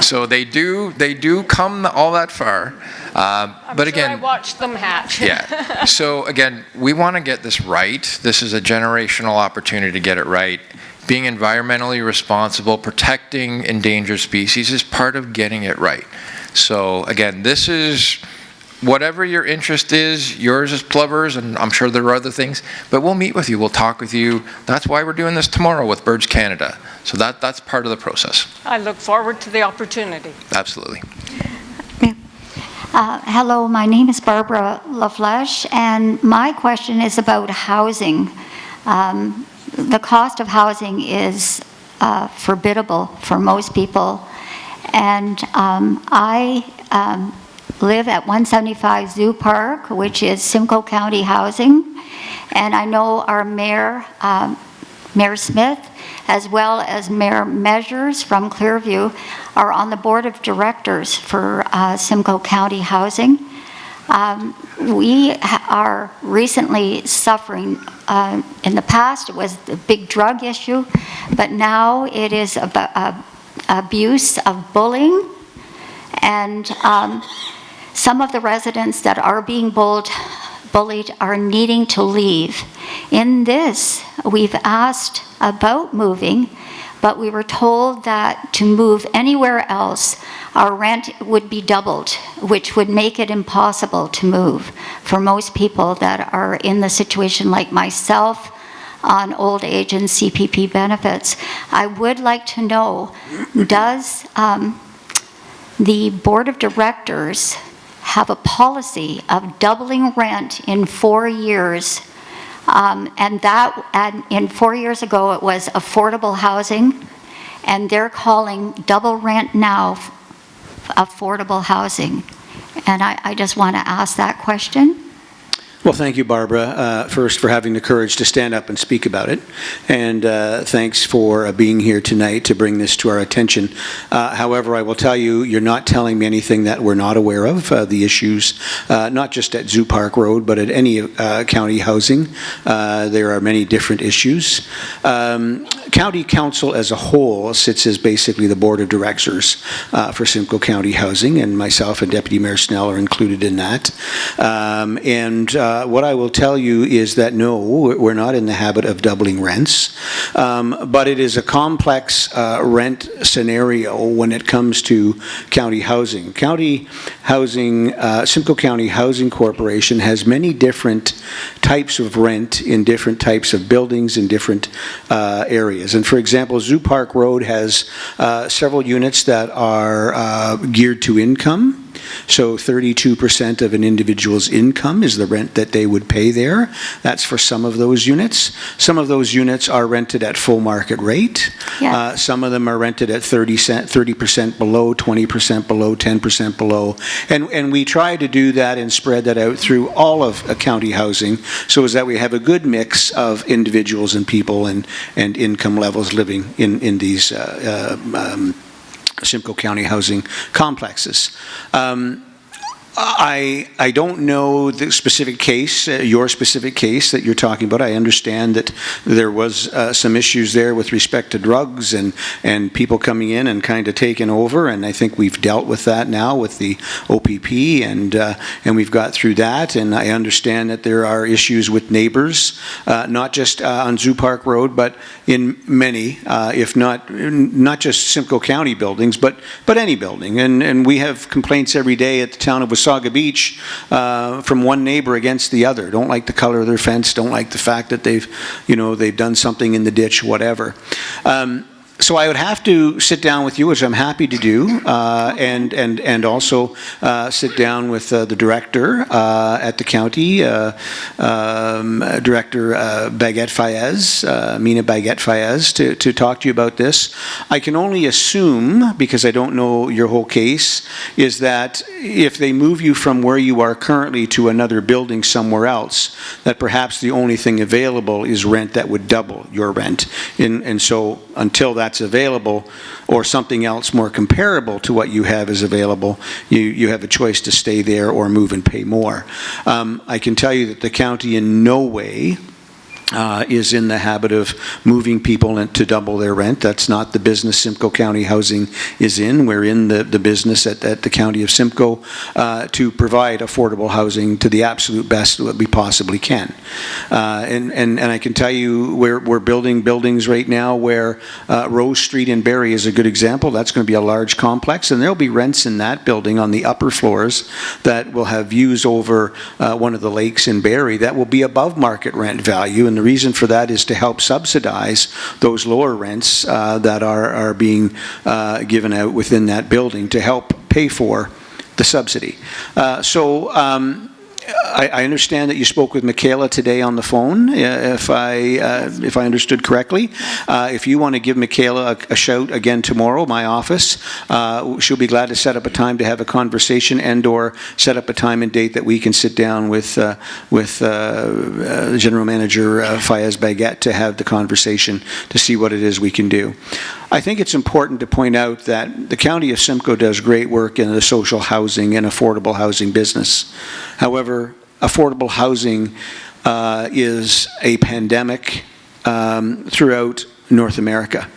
So they do come all that far. But again, I watched them hatch. Yeah. So again, we want to get this right. This is a generational opportunity to get it right. Being environmentally responsible, protecting endangered species is part of getting it right. So again, this is whatever your interest is. Yours is plovers, and I'm sure there are other things, but we'll meet with you, we'll talk with you. That's why we're doing this tomorrow with Birds Canada. So that's part of the process. I look forward to the opportunity. Absolutely. Hello, my name is Barbara LaFlèche, and my question is about housing. The cost of housing is forbiddable for most people, and I live at 175 Zoo Park, which is Simcoe County Housing, and I know our Mayor, Mayor Smith, as well as Mayor Measures from Clearview, are on the board of directors for Simcoe County Housing. We are recently suffering, in the past it was the big drug issue, but now it is about abuse of bullying, and some of the residents that are being bullied are needing to leave. In this, we've asked about moving, but we were told that to move anywhere else, our rent would be doubled, which would make it impossible to move for most people that are in the situation like myself on old age and CPP benefits. I would like to know, does the board of directors have a policy of doubling rent in 4 years? And in 4 years ago, it was affordable housing, and they're calling double rent now affordable housing. And I just want to ask that question. Well, thank you, Barbara, first for having the courage to stand up and speak about it, and thanks for being here tonight to bring this to our attention. However, I will tell you, you're not telling me anything that we're not aware of, the issues, not just at Zoo Park Road, but at any county housing. There are many different issues. County Council as a whole sits as basically the board of directors for Simcoe County Housing, and myself and Deputy Mayor Snell are included in that. What I will tell you is that no, we're not in the habit of doubling rents, but it is a complex rent scenario when it comes to county housing. County housing, Simcoe County Housing Corporation has many different types of rent in different types of buildings in different areas. And for example, Zoo Park Road has several units that are geared to income. So 32% of an individual's income is the rent that they would pay there. That's for some of those units. Some of those units are rented at full market rate. Yes. Some of them are rented at 30% below, 20% below, 10% below. And we try to do that and spread that out through all of county housing so as that we have a good mix of individuals and people and income levels living in these Simcoe County housing complexes. I don't know the specific case, your specific case that you're talking about. I understand that there was some issues there with respect to drugs and people coming in and kind of taking over, and I think we've dealt with that now with the OPP, and we've got through that, and I understand that there are issues with neighbors, not just on Zoo Park Road, but in many, if not just Simcoe County buildings, but any building, and we have complaints every day at the town of Wasaga Beach from one neighbor against the other. Don't like the color of their fence, don't like the fact that they've done something in the ditch, whatever. So I would have to sit down with you, which I'm happy to do, and also sit down with the director at the county, Director Baguette Fayez, Mina Baguette Fayez, to talk to you about this. I can only assume, because I don't know your whole case, is that if they move you from where you are currently to another building somewhere else, that perhaps the only thing available is rent that would double your rent. And so until that's available, or something else more comparable to what you have is available, you have a choice to stay there or move and pay more. I can tell you that the county in no way is in the habit of moving people to double their rent. That's not the business Simcoe County Housing is in. We're in the business at the County of Simcoe to provide affordable housing to the absolute best that we possibly can. And I can tell you we're building buildings right now where Rose Street in Barrie is a good example. That's going to be a large complex, and there'll be rents in that building on the upper floors that will have views over one of the lakes in Barrie that will be above market rent value. And the reason for that is to help subsidize those lower rents that are being given out within that building to help pay for the subsidy. I understand that you spoke with Michaela today on the phone, if I understood correctly. If you want to give Michaela a shout again tomorrow, my office, she'll be glad to set up a time to have a conversation and/or set up a time and date that we can sit down with General Manager Fayez Baguette to have the conversation to see what it is we can do. I think it's important to point out that the County of Simcoe does great work in the social housing and affordable housing business. However, affordable housing is a pandemic throughout North America.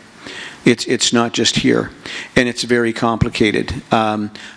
It's not just here, and it's very complicated.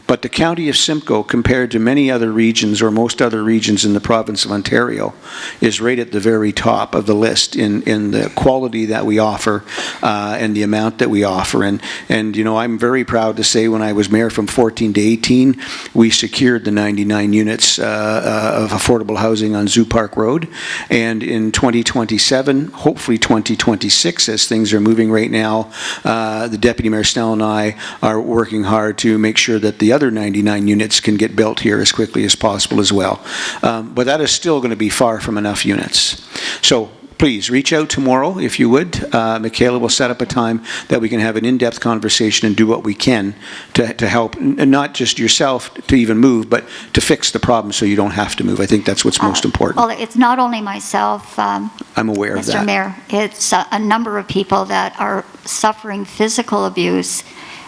But the County of Simcoe, compared to many other regions or most other regions in the province of Ontario, is right at the very top of the list in the quality that we offer and the amount that we offer. And you know, I'm very proud to say when I was mayor from 14 to 18, we secured the 99 units of affordable housing on Zoo Park Road. And in 2027, hopefully 2026, as things are moving right now, the Deputy Mayor Snell and I are working hard to make sure that the other 99 units can get built here as quickly as possible as well. But that is still going to be far from enough units. So please reach out tomorrow if you would. Michaela will set up a time that we can have an in-depth conversation and do what we can to help, not just yourself to even move, but to fix the problem so you don't have to move. I think that's what's most important. Well, it's not only myself, I'm aware of that. Mr. Mayor. It's a number of people that are suffering physical abuse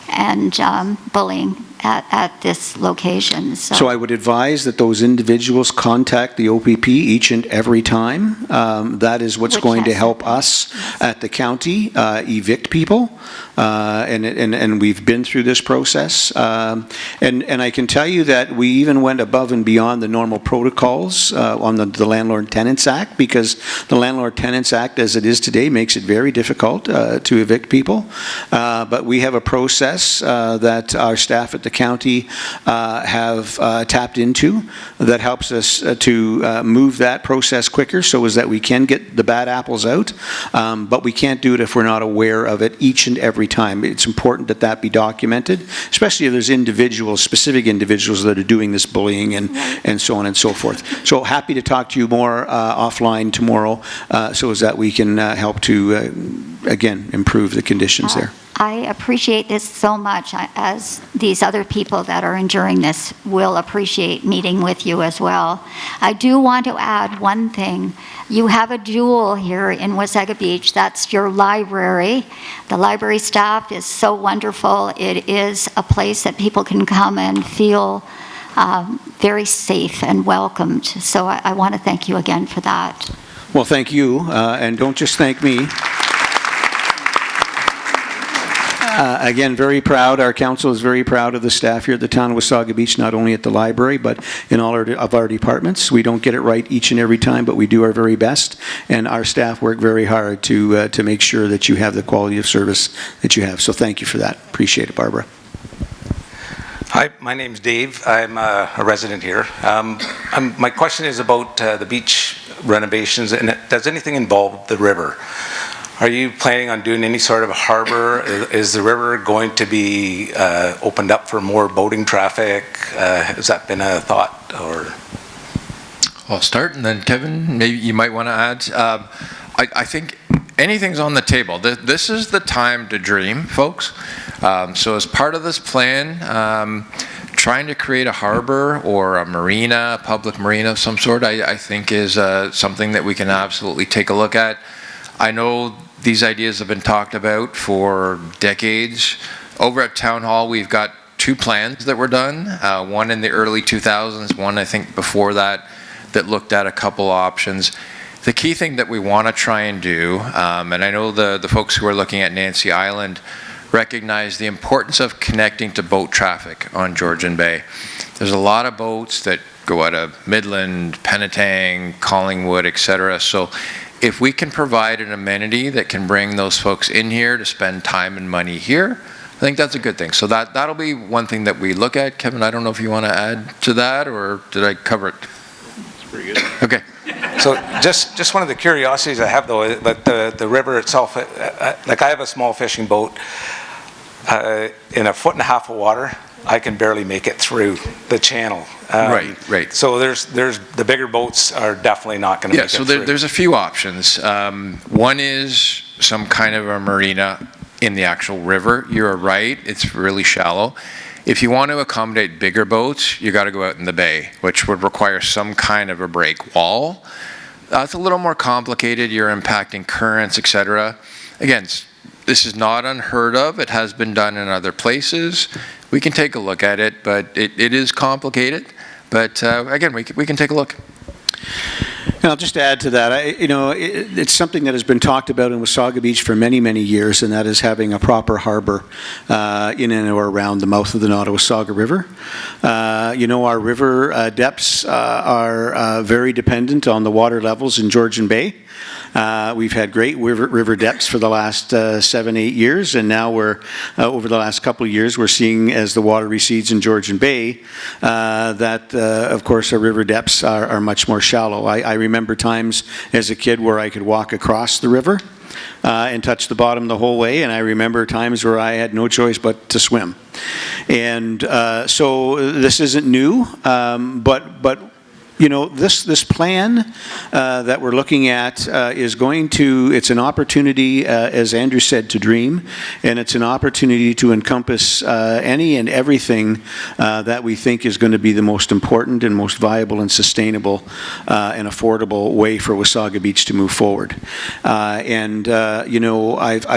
and bullying at this location. So I would advise that those individuals contact the OPP each and every time. That is what's going to help us at the county evict people. And we've been through this process. And I can tell you that we even went above and beyond the normal protocols on the Landlord Tenants Act, because the Landlord Tenants Act as it is today makes it very difficult to evict people. But we have a process that our staff at the county have tapped into that helps us to move that process quicker so as that we can get the bad apples out. But we can't do it if we're not aware of it each and every time. It's important that that be documented, especially if there's individuals, specific individuals that are doing this bullying and so on and so forth. So happy to talk to you more offline tomorrow so as that we can help to, again, improve the conditions there. I appreciate this so much, as these other people that are enduring this will appreciate meeting with you as well. I do want to add one thing. You have a jewel here in Wasaga Beach. That's your library. The library staff is so wonderful. It is a place that people can come and feel very safe and welcomed. So I want to thank you again for that. Well, thank you, and don't just thank me. Again, very proud. Our council is very proud of the staff here at the town of Wasaga Beach, not only at the library, but in all of our departments. We don't get it right each and every time, but we do our very best, and our staff work very hard to make sure that you have the quality of service that you have. So thank you for that. Appreciate it, Barbara. Hi, my name's Dave. I'm a resident here. My question is about the beach renovations, and does anything involve the river? Are you planning on doing any sort of harbor? Is the river going to be opened up for more boating traffic? Has that been a thought, or? I'll start, and then Kevin, maybe you might want to add. I think anything's on the table. This is the time to dream, folks. So as part of this plan, trying to create a harbor or a marina, a public marina of some sort, I think is something that we can absolutely take a look at. I know these ideas have been talked about for decades. Over at Town Hall, we've got 2 plans that were done, one in the early 2000s, one I think before that looked at a couple options. The key thing that we want to try and do, and I know the folks who are looking at Nancy Island recognize the importance of connecting to boat traffic on Georgian Bay. There's a lot of boats that go out of Midland, Penetang, Collingwood, etc. So if we can provide an amenity that can bring those folks in here to spend time and money here, I think that's a good thing. So that'll be one thing that we look at. Kevin, I don't know if you want to add to that, or did I cover it? It's pretty good. Okay. So just one of the curiosities I have, though, that the river itself, like I have a small fishing boat, in 1.5 foot of water, I can barely make it through the channel. Right. So there's the bigger boats are definitely not going to make it through. Yeah, so there's a few options. One is some kind of a marina in the actual river. You're right, it's really shallow. If you want to accommodate bigger boats, you got to go out in the bay, which would require some kind of a break wall. It's a little more complicated. You're impacting currents, etc. Again, this is not unheard of. It has been done in other places. We can take a look at it, but it is complicated. But again, we can take a look. And I'll just add to that. It's something that has been talked about in Wasaga Beach for many, many years, and that is having a proper harbor in and or around the mouth of the Nottawasaga River. Our river depths are very dependent on the water levels in Georgian Bay. We've had great river depths for the last 7-8 years, and now we're over the last couple of years we're seeing, as the water recedes in Georgian Bay, that of course our river depths are much more shallow. I remember times as a kid where I could walk across the river and touch the bottom the whole way, and I remember times where I had no choice but to swim. And so this isn't new, but this plan that we're looking at is it's an opportunity, as Andrew said, to dream, and it's an opportunity to encompass any and everything that we think is going to be the most important and most viable and sustainable and affordable way for Wasaga Beach to move forward. I've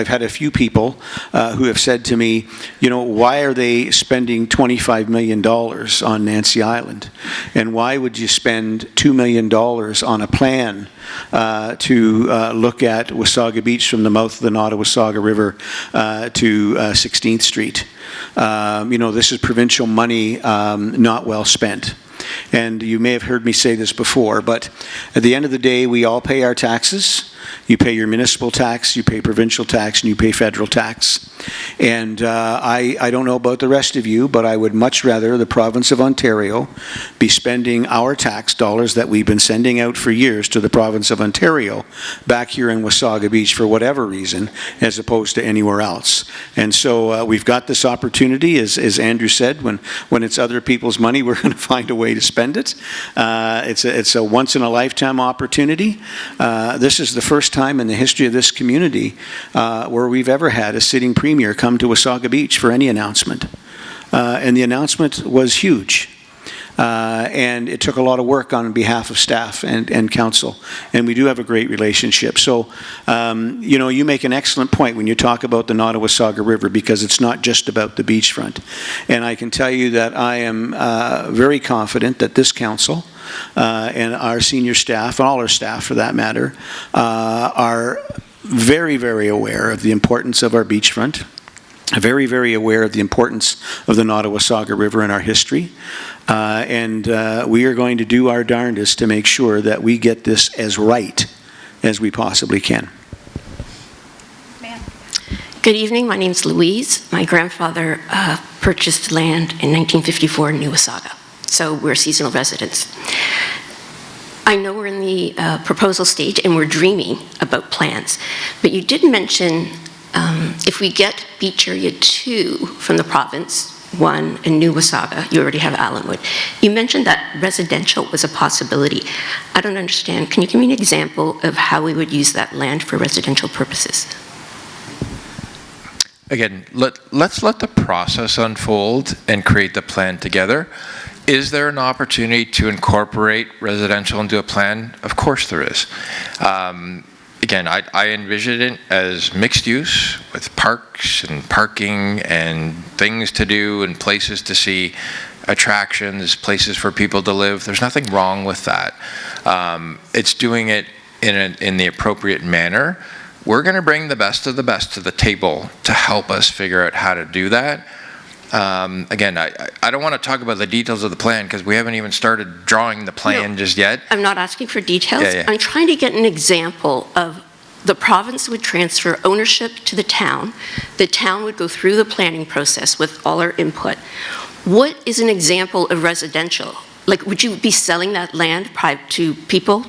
had a few people who have said to me, why are they spending $25 million on Nancy Island? And why would you spend $2 million on a plan to look at Wasaga Beach from the mouth of the Nottawasaga River to 16th Street? This is provincial money not well spent. And you may have heard me say this before, but at the end of the day, we all pay our taxes. You pay your municipal tax, you pay provincial tax, and you pay federal tax. And I don't know about the rest of you, but I would much rather the province of Ontario be spending our tax dollars that we've been sending out for years to the province of Ontario back here in Wasaga Beach for whatever reason, as opposed to anywhere else. And so we've got this opportunity, as Andrew said, when it's other people's money, we're going to find a way to spend it. It's a once-in-a-lifetime opportunity. This is the first time in the history of this community where we've ever had a sitting premier come to Wasaga Beach for any announcement. And the announcement was huge. And it took a lot of work on behalf of staff and council. And we do have a great relationship. So, you make an excellent point when you talk about the Nottawasaga River, because it's not just about the beachfront. And I can tell you that I am very confident that this council and our senior staff, and all our staff for that matter, are very, very aware of the importance of our beachfront, very, very aware of the importance of the Nottawasaga River in our history. And we are going to do our darndest to make sure that we get this as right as we possibly can. Good evening, my name is Louise. My grandfather purchased land in 1954 in New Wasaga, so we're seasonal residents. I know we're in the proposal stage and we're dreaming about plans. But you did mention if we get Beach Area 2 from the province, 1 in New Wasaga, you already have Allenwood. You mentioned that residential was a possibility. I don't understand. Can you give me an example of how we would use that land for residential purposes? Again, let's let the process unfold and create the plan together. Is there an opportunity to incorporate residential into a plan? Of course there is. Again, I envision it as mixed use with parks and parking and things to do and places to see, attractions, places for people to live. There's nothing wrong with that. It's doing it in the appropriate manner. We're going to bring the best of the best to the table to help us figure out how to do that. Again, I don't want to talk about the details of the plan because we haven't even started drawing the plan just yet. I'm not asking for details. Yeah. I'm trying to get an example of the province would transfer ownership to the town. The town would go through the planning process with all our input. What is an example of residential? Like, would you be selling that land to people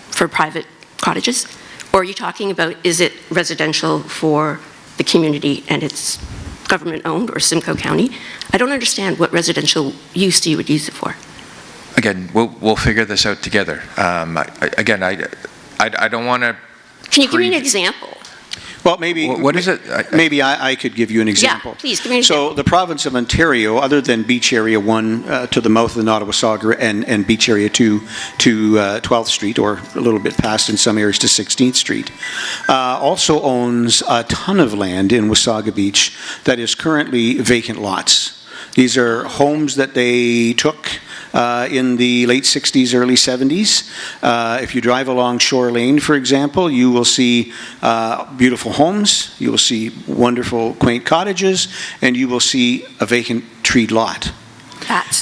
for private cottages? Or are you talking about, is it residential for the community and it's government-owned or Simcoe County? I don't understand what residential use you would use it for. Again, we'll figure this out together. I don't want to. Can you give me an example? Well, maybe. What is it? Maybe I could give you an example. Yeah, please, give me an example. So the province of Ontario, other than Beach Area 1 to the mouth of the Nottawasaga and Beach Area 2 to 12th Street, or a little bit past in some areas to 16th Street, also owns a ton of land in Wasaga Beach that is currently vacant lots. These are homes that they took in the late 60s, early 70s. If you drive along Shore Lane, for example, you will see beautiful homes, you will see wonderful, quaint cottages, and you will see a vacant treed lot.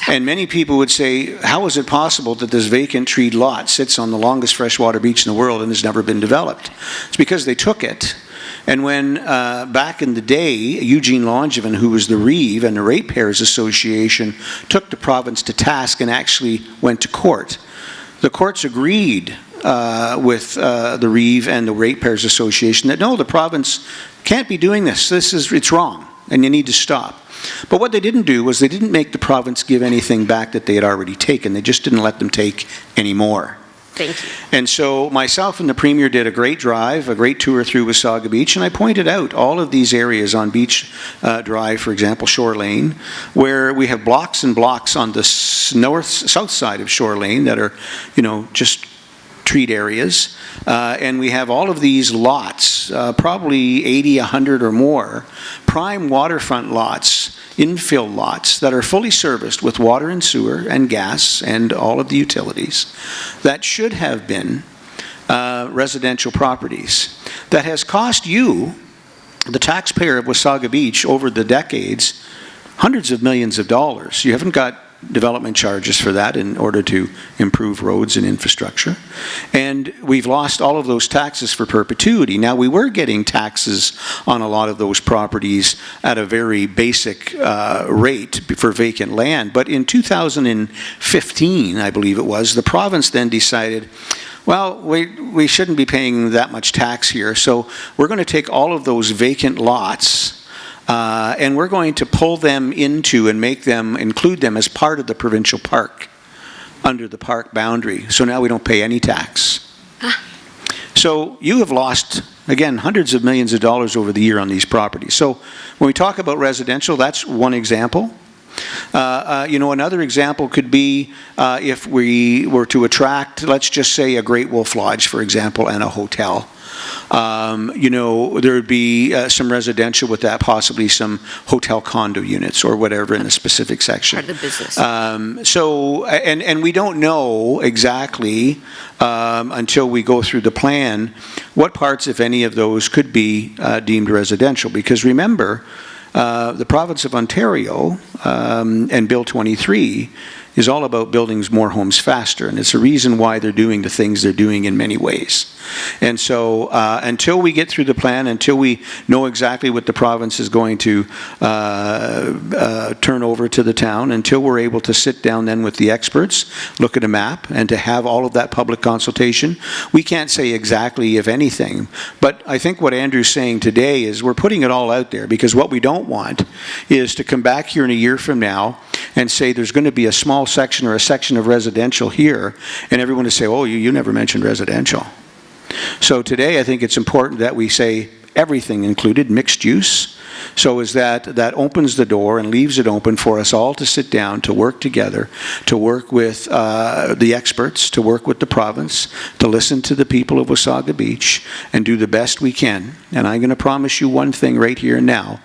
And many people would say, how is it possible that this vacant treed lot sits on the longest freshwater beach in the world and has never been developed? It's because they took it. And when, back in the day, Eugene Langevin, who was the Reeve and the Ratepayers Association, took the province to task and actually went to court, the courts agreed with the Reeve and the Ratepayers Association that, no, the province can't be doing this. It's wrong, and you need to stop. But what they didn't do was they didn't make the province give anything back that they had already taken. They just didn't let them take any more. Thank you. And so myself and the Premier did a great drive, a great tour through Wasaga Beach, and I pointed out all of these areas on Beach Drive, for example, Shore Lane, where we have blocks and blocks on the south side of Shore Lane that are, just treat areas. And we have all of these lots, probably 80, 100 or more, prime waterfront lots, infill lots that are fully serviced with water and sewer and gas and all of the utilities that should have been residential properties. That has cost you, the taxpayer of Wasaga Beach, over the decades, hundreds of millions of dollars. You haven't got development charges for that in order to improve roads and infrastructure. And we've lost all of those taxes for perpetuity. Now, we were getting taxes on a lot of those properties at a very basic rate for vacant land. But in 2015, I believe it was, the province then decided, well, we shouldn't be paying that much tax here, so we're going to take all of those vacant lots and we're going to pull them into and include them as part of the provincial park under the park boundary. So now we don't pay any tax. So you have lost, again, hundreds of millions of dollars over the year on these properties. So when we talk about residential, that's one example. Another example could be if we were to attract, let's just say, a Great Wolf Lodge, for example, and a hotel. There would be some residential with that, possibly some hotel condo units or whatever in the specific section. Part of the business. And we don't know exactly until we go through the plan what parts, if any, of those could be deemed residential. Because remember, the province of Ontario and Bill 23 is all about building more homes faster, and it's a reason why they're doing the things they're doing in many ways. And so until we get through the plan, until we know exactly what the province is going to turn over to the town, until we're able to sit down then with the experts, look at a map, and to have all of that public consultation, we can't say exactly if anything. But I think what Andrew's saying today is we're putting it all out there, because what we don't want is to come back here in a year from now and say there's going to be a small section or a section of residential here, and everyone to say, oh, you never mentioned residential. So today I think it's important that we say everything included, mixed use, so is that opens the door and leaves it open for us all to sit down, to work together, to work with the experts, to work with the province, to listen to the people of Wasaga Beach, and do the best we can. And I'm going to promise you one thing right here and now: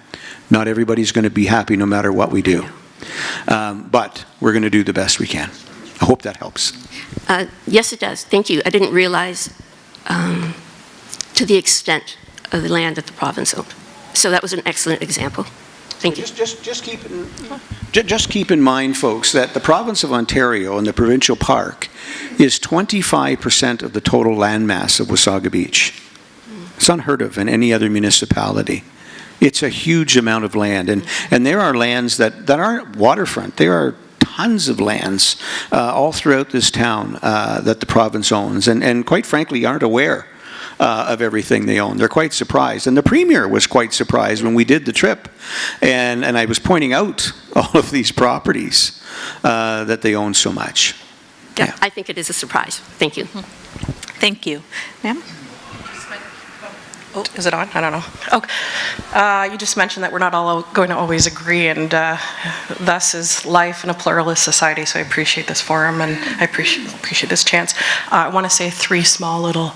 not everybody's going to be happy no matter what we do. But we're going to do the best we can. I hope that helps. Yes, it does. Thank you. I didn't realize to the extent of the land that the province owned. So that was an excellent example. Thank you. Just keep in mind, folks, that the province of Ontario and the provincial park is 25% of the total landmass of Wasaga Beach. It's unheard of in any other municipality. It's a huge amount of land, and there are lands that aren't waterfront. There are tons of lands all throughout this town that the province owns, and quite frankly aren't aware of everything they own. They're quite surprised, and the Premier was quite surprised when we did the trip, and I was pointing out all of these properties that they own so much. Yeah, I think it is a surprise. Thank you. Thank you. Ma'am? Oh, is it on? I don't know. Oh, you just mentioned that we're not all going to always agree, and thus is life in a pluralist society, so I appreciate this forum, and I appreciate this chance. I want to say 3 small little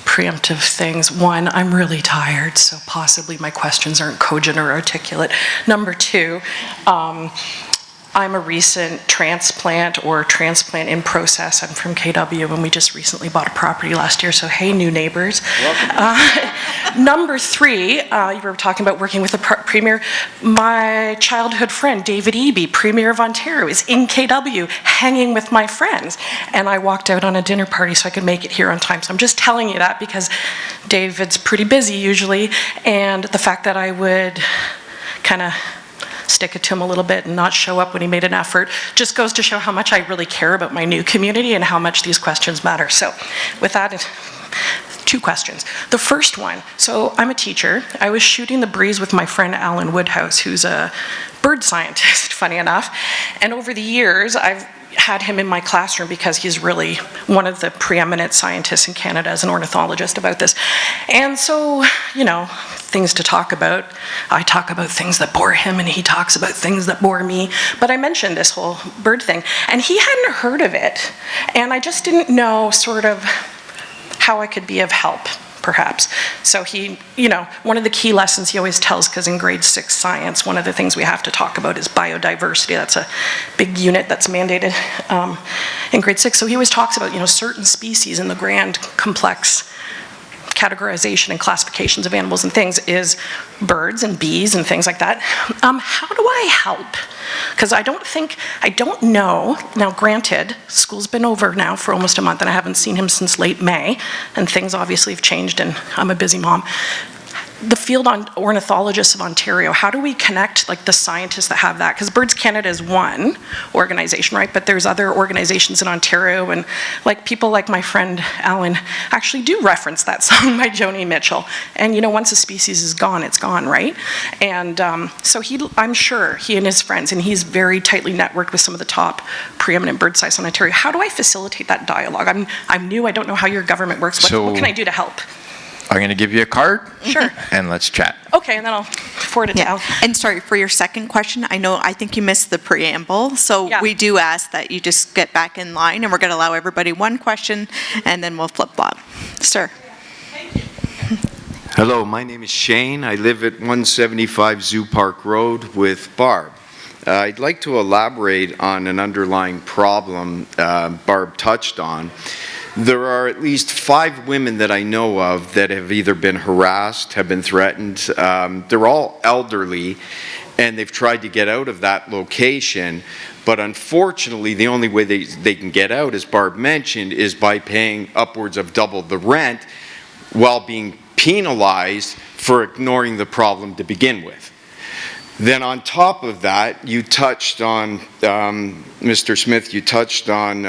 preemptive things. 1, I'm really tired, so possibly my questions aren't cogent or articulate. Number 2, I'm a recent transplant or transplant in process. I'm from KW, and we just recently bought a property last year, so hey, new neighbors. Number 3, you were talking about working with the Premier. My childhood friend, David Eby, Premier of Ontario, is in KW, hanging with my friends. And I walked out on a dinner party so I could make it here on time. So I'm just telling you that because David's pretty busy usually, and the fact that I would kind of stick it to him a little bit and not show up when he made an effort just goes to show how much I really care about my new community and how much these questions matter. So with that, 2 questions. The first one, so I'm a teacher. I was shooting the breeze with my friend Alan Woodhouse, who's a bird scientist, funny enough. And over the years, I've had him in my classroom because he's really one of the preeminent scientists in Canada as an ornithologist about this. And so, you know, things to talk about. I talk about things that bore him, and he talks about things that bore me. But I mentioned this whole bird thing, and he hadn't heard of it. And I just didn't know sort of how I could be of help, perhaps. So he, you know, one of the key lessons he always tells, because in grade 6 science, one of the things we have to talk about is biodiversity. That's a big unit that's mandated in grade 6. So he always talks about, you know, certain species in the grand complex categorization and classifications of animals and things is birds and bees and things like that. How do I help? Because I don't know. Now granted, school's been over now for almost a month and I haven't seen him since late May, and things obviously have changed and I'm a busy mom. The field on ornithologists of Ontario, how do we connect like the scientists that have that? Because Birds Canada is one organization, right? But there's other organizations in Ontario, and like people like my friend Alan actually do reference that song by Joni Mitchell. And you know, once a species is gone, it's gone, right? And so I'm sure he and his friends, and he's very tightly networked with some of the top preeminent bird scientists in Ontario. How do I facilitate that dialogue? I'm new, I don't know how your government works. What can I do to help? I'm going to give you a card. Sure. And let's chat. Okay, and then I'll forward it to Al. And sorry, for your second question, I think you missed the preamble. So we do ask that you just get back in line, and we're going to allow everybody one question, and then we'll flip-flop. Sir. Hello, my name is Shane. I live at 175 Zoo Park Road with Barb. I'd like to elaborate on an underlying problem Barb touched on. There are at least 5 women that I know of that have either been harassed, have been threatened. They're all elderly, and they've tried to get out of that location. But unfortunately, the only way they can get out, as Barb mentioned, is by paying upwards of double the rent while being penalized for ignoring the problem to begin with. Then on top of that, you touched on, Mr. Smith, you touched on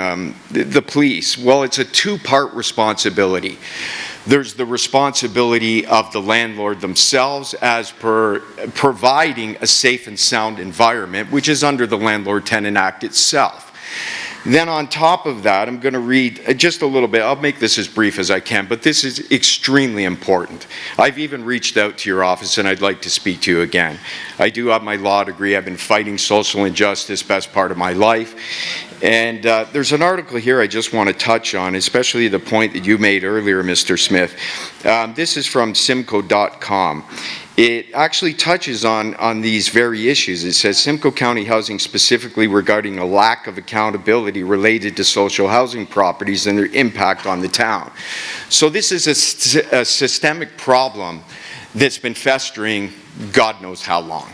the police. Well, it's a two-part responsibility. There's the responsibility of the landlord themselves as per providing a safe and sound environment, which is under the Landlord-Tenant Act itself. Then on top of that, I'm going to read just a little bit. I'll make this as brief as I can, but this is extremely important. I've even reached out to your office, and I'd like to speak to you again. I do have my law degree. I've been fighting social injustice best part of my life. And there's an article here I just want to touch on, especially the point that you made earlier, Mr. Smith. This is from Simcoe.com. It actually touches on these very issues. It says, Simcoe County Housing specifically regarding a lack of accountability related to social housing properties and their impact on the town. So this is a systemic problem that's been festering God knows how long.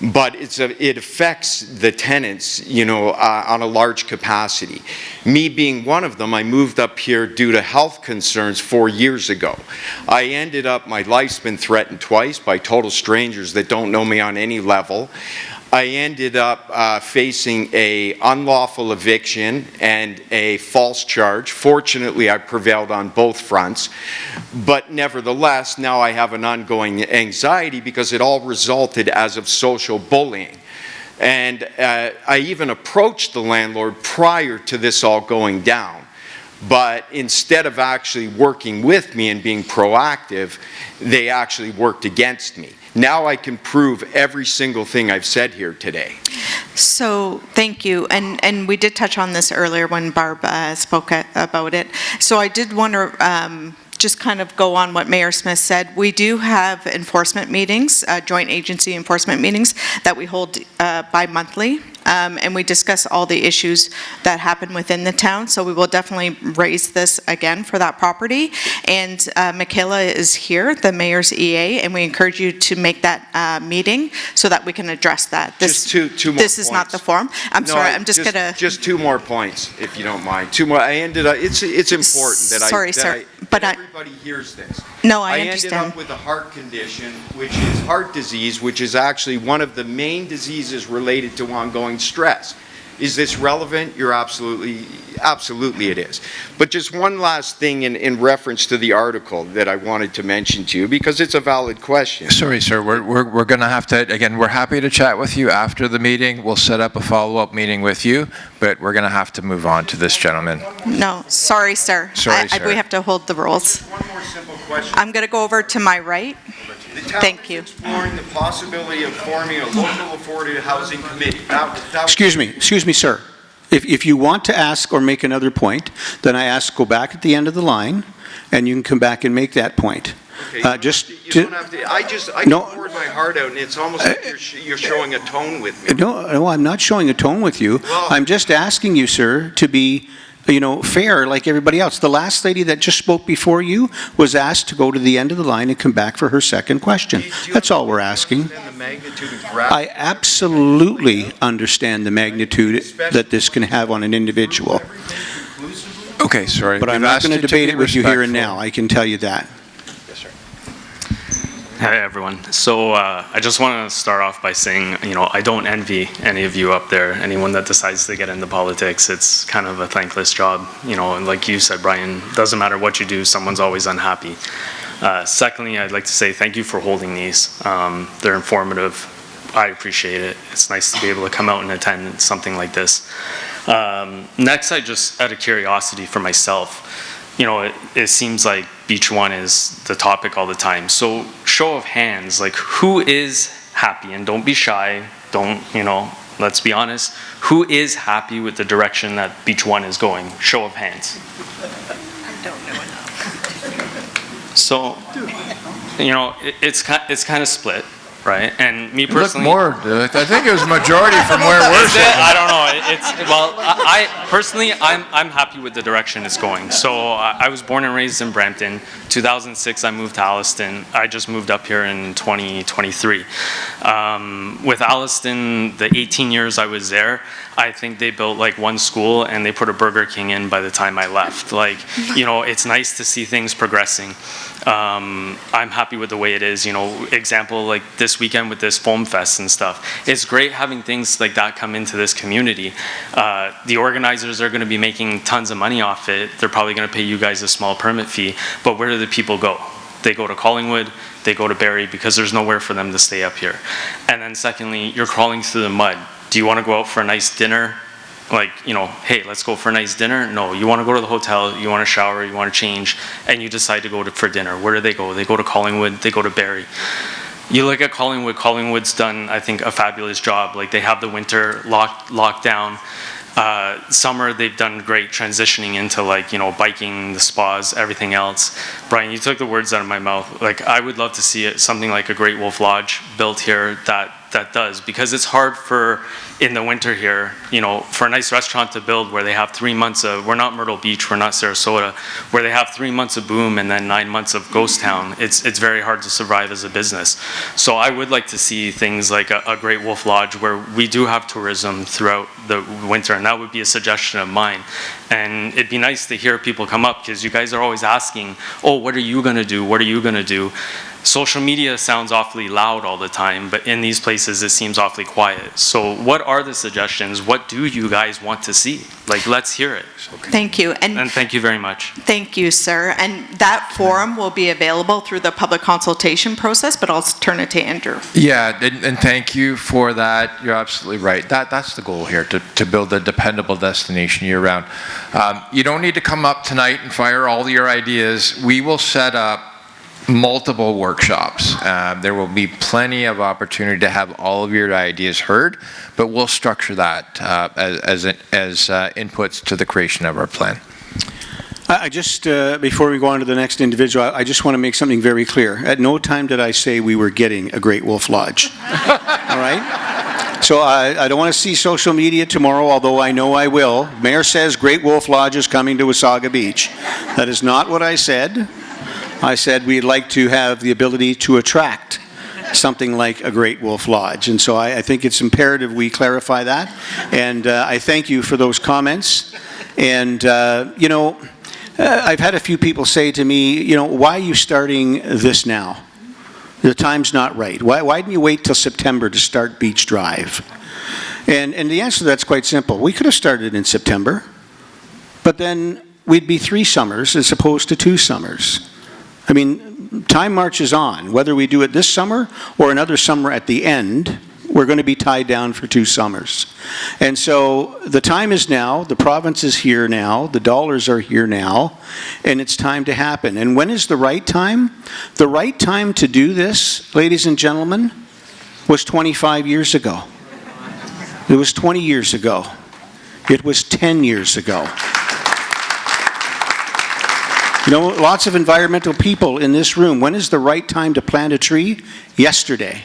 But it affects the tenants, you know, on a large capacity. Me being one of them, I moved up here due to health concerns 4 years ago. I ended up, my life's been threatened twice by total strangers that don't know me on any level. I ended up facing a unlawful eviction and a false charge. Fortunately, I prevailed on both fronts. But nevertheless, now I have an ongoing anxiety because it all resulted as of social bullying. And I even approached the landlord prior to this all going down. But instead of actually working with me and being proactive, they actually worked against me. Now I can prove every single thing I've said here today. So thank you, and we did touch on this earlier when Barb spoke about it. So I did want to just kind of go on what Mayor Smith said. We do have enforcement meetings, joint agency enforcement meetings that we hold bi-monthly, and we discuss all the issues that happen within the town. So we will definitely raise this again for that property. And Michaela is here, the mayor's EA, and we encourage you to make that meeting so that we can address that. Just two more This points. is not the forum. I'm sorry, I'm just gonna... Just 2 more points, if you don't mind. 2 more. I ended up, it's important that Sorry, sir, but everybody hears this. No, I understand. I ended up with a heart condition, which is heart disease, which is actually one of the main diseases related to ongoing stress. Is this relevant? You're absolutely it is. But just one last thing in reference to the article that I wanted to mention to you, because it's a valid question. Sorry, sir, we're going to have to, again, we're happy to chat with you after the meeting. We'll set up a follow-up meeting with you, but we're going to have to move on to this gentleman. No, sorry, sir. Sorry, sir. We have to hold the rules. One more simple question. I'm going to go over to my right. Thank you. Exploring the possibility of forming a local affordable housing committee. Excuse me, sir. If you want to ask or make another point, then I ask go back at the end of the line, and you can come back and make that point. Okay, you don't have to. I poured my heart out, and it's almost like you're showing a tone with me. No, I'm not showing a tone with you. Well, I'm just asking you, sir, to be, you know, fair like everybody else. The last lady that just spoke before you was asked to go to the end of the line and come back for her second question. That's all we're asking. I absolutely understand the magnitude that this can have on an individual. Okay, sorry. But I'm not going to debate it with you here and now, I can tell you that. Yes, sir. Hi, everyone. So I just want to start off by saying, you know, I don't envy any of you up there, anyone that decides to get into politics. It's kind of a thankless job. You know, and like you said, Brian, doesn't matter what you do, someone's always unhappy. Secondly, I'd like to say thank you for holding these. They're informative. I appreciate it. It's nice to be able to come out and attend something like this. Next, I just, out of curiosity for myself, you know, it seems like Beach One is the topic all the time. So show of hands, like who is happy? And don't be shy, don't, you know, let's be honest. Who is happy with the direction that Beach One is going? Show of hands. I don't know enough. So, you know, it's kind of split, right? And me personally, Look more. I think it was majority from where we're sitting. I don't know. Personally, I'm happy with the direction it's going. So I was born and raised in Brampton. 2006, I moved to Alliston. I just moved up here in 2023. With Alliston, the 18 years I was there, I think they built like one school and they put a Burger King in by the time I left. Like, you know, it's nice to see things progressing. I'm happy with the way it is. You know, example like this weekend with this Foam Fest and stuff. It's great having things like that come into this community. The organizers are going to be making tons of money off it. They're probably going to pay you guys a small permit fee. But where do the people go? They go to Collingwood, they go to Barrie, because there's nowhere for them to stay up here. And then secondly, you're crawling through the mud. Do you want to go out for a nice dinner? Like, you know, hey, let's go for a nice dinner? No, you want to go to the hotel, you want to shower, you want to change, and you decide to go for dinner. Where do they go? They go to Collingwood, they go to Barrie. You look at Collingwood, Collingwood's done, I think, a fabulous job. Like, they have the winter locked down. Summer, they've done great transitioning into, like, you know, biking, the spas, everything else. Brian, you took the words out of my mouth. Like, I would love to see it, something like a Great Wolf Lodge built here that does, because it's hard for, in the winter here, you know, for a nice restaurant to build where they have 3 months of, we're not Myrtle Beach, we're not Sarasota, where they have 3 months of boom and then 9 months of ghost town. It's very hard to survive as a business. So I would like to see things like a Great Wolf Lodge where we do have tourism throughout the winter, and that would be a suggestion of mine. And it'd be nice to hear people come up, because you guys are always asking, oh, what are you gonna do? What are you gonna do? Social media sounds awfully loud all the time, but in these places it seems awfully quiet. So what are the suggestions? What do you guys want to see? Like, let's hear it. Thank you. And thank you very much. Thank you, sir. And that forum will be available through the public consultation process, but I'll turn it to Andrew. Yeah, and thank you for that. You're absolutely right. That's the goal here, to build a dependable destination year-round. You don't need to come up tonight and fire all your ideas. We will set up multiple workshops. There will be plenty of opportunity to have all of your ideas heard, but we'll structure that as inputs to the creation of our plan. I just, before we go on to the next individual, I just want to make something very clear. At no time did I say we were getting a Great Wolf Lodge. All right? So I don't want to see social media tomorrow, although I know I will. Mayor says Great Wolf Lodge is coming to Wasaga Beach. That is not what I said. I said we'd like to have the ability to attract something like a Great Wolf Lodge. And so I think it's imperative we clarify that. And I thank you for those comments. And, you know, I've had a few people say to me, you know, why are you starting this now? The time's not right. Why didn't you wait till September to start Beach Drive? And the answer to that's quite simple. We could have started in September, but then we'd be 3 summers as opposed to 2 summers. I mean, time marches on. Whether we do it this summer or another summer at the end, we're going to be tied down for 2 summers. And so the time is now, the province is here now, the dollars are here now, and it's time to happen. And when is the right time? The right time to do this, ladies and gentlemen, was 25 years ago. It was 20 years ago. It was 10 years ago. You know, lots of environmental people in this room. When is the right time to plant a tree? Yesterday.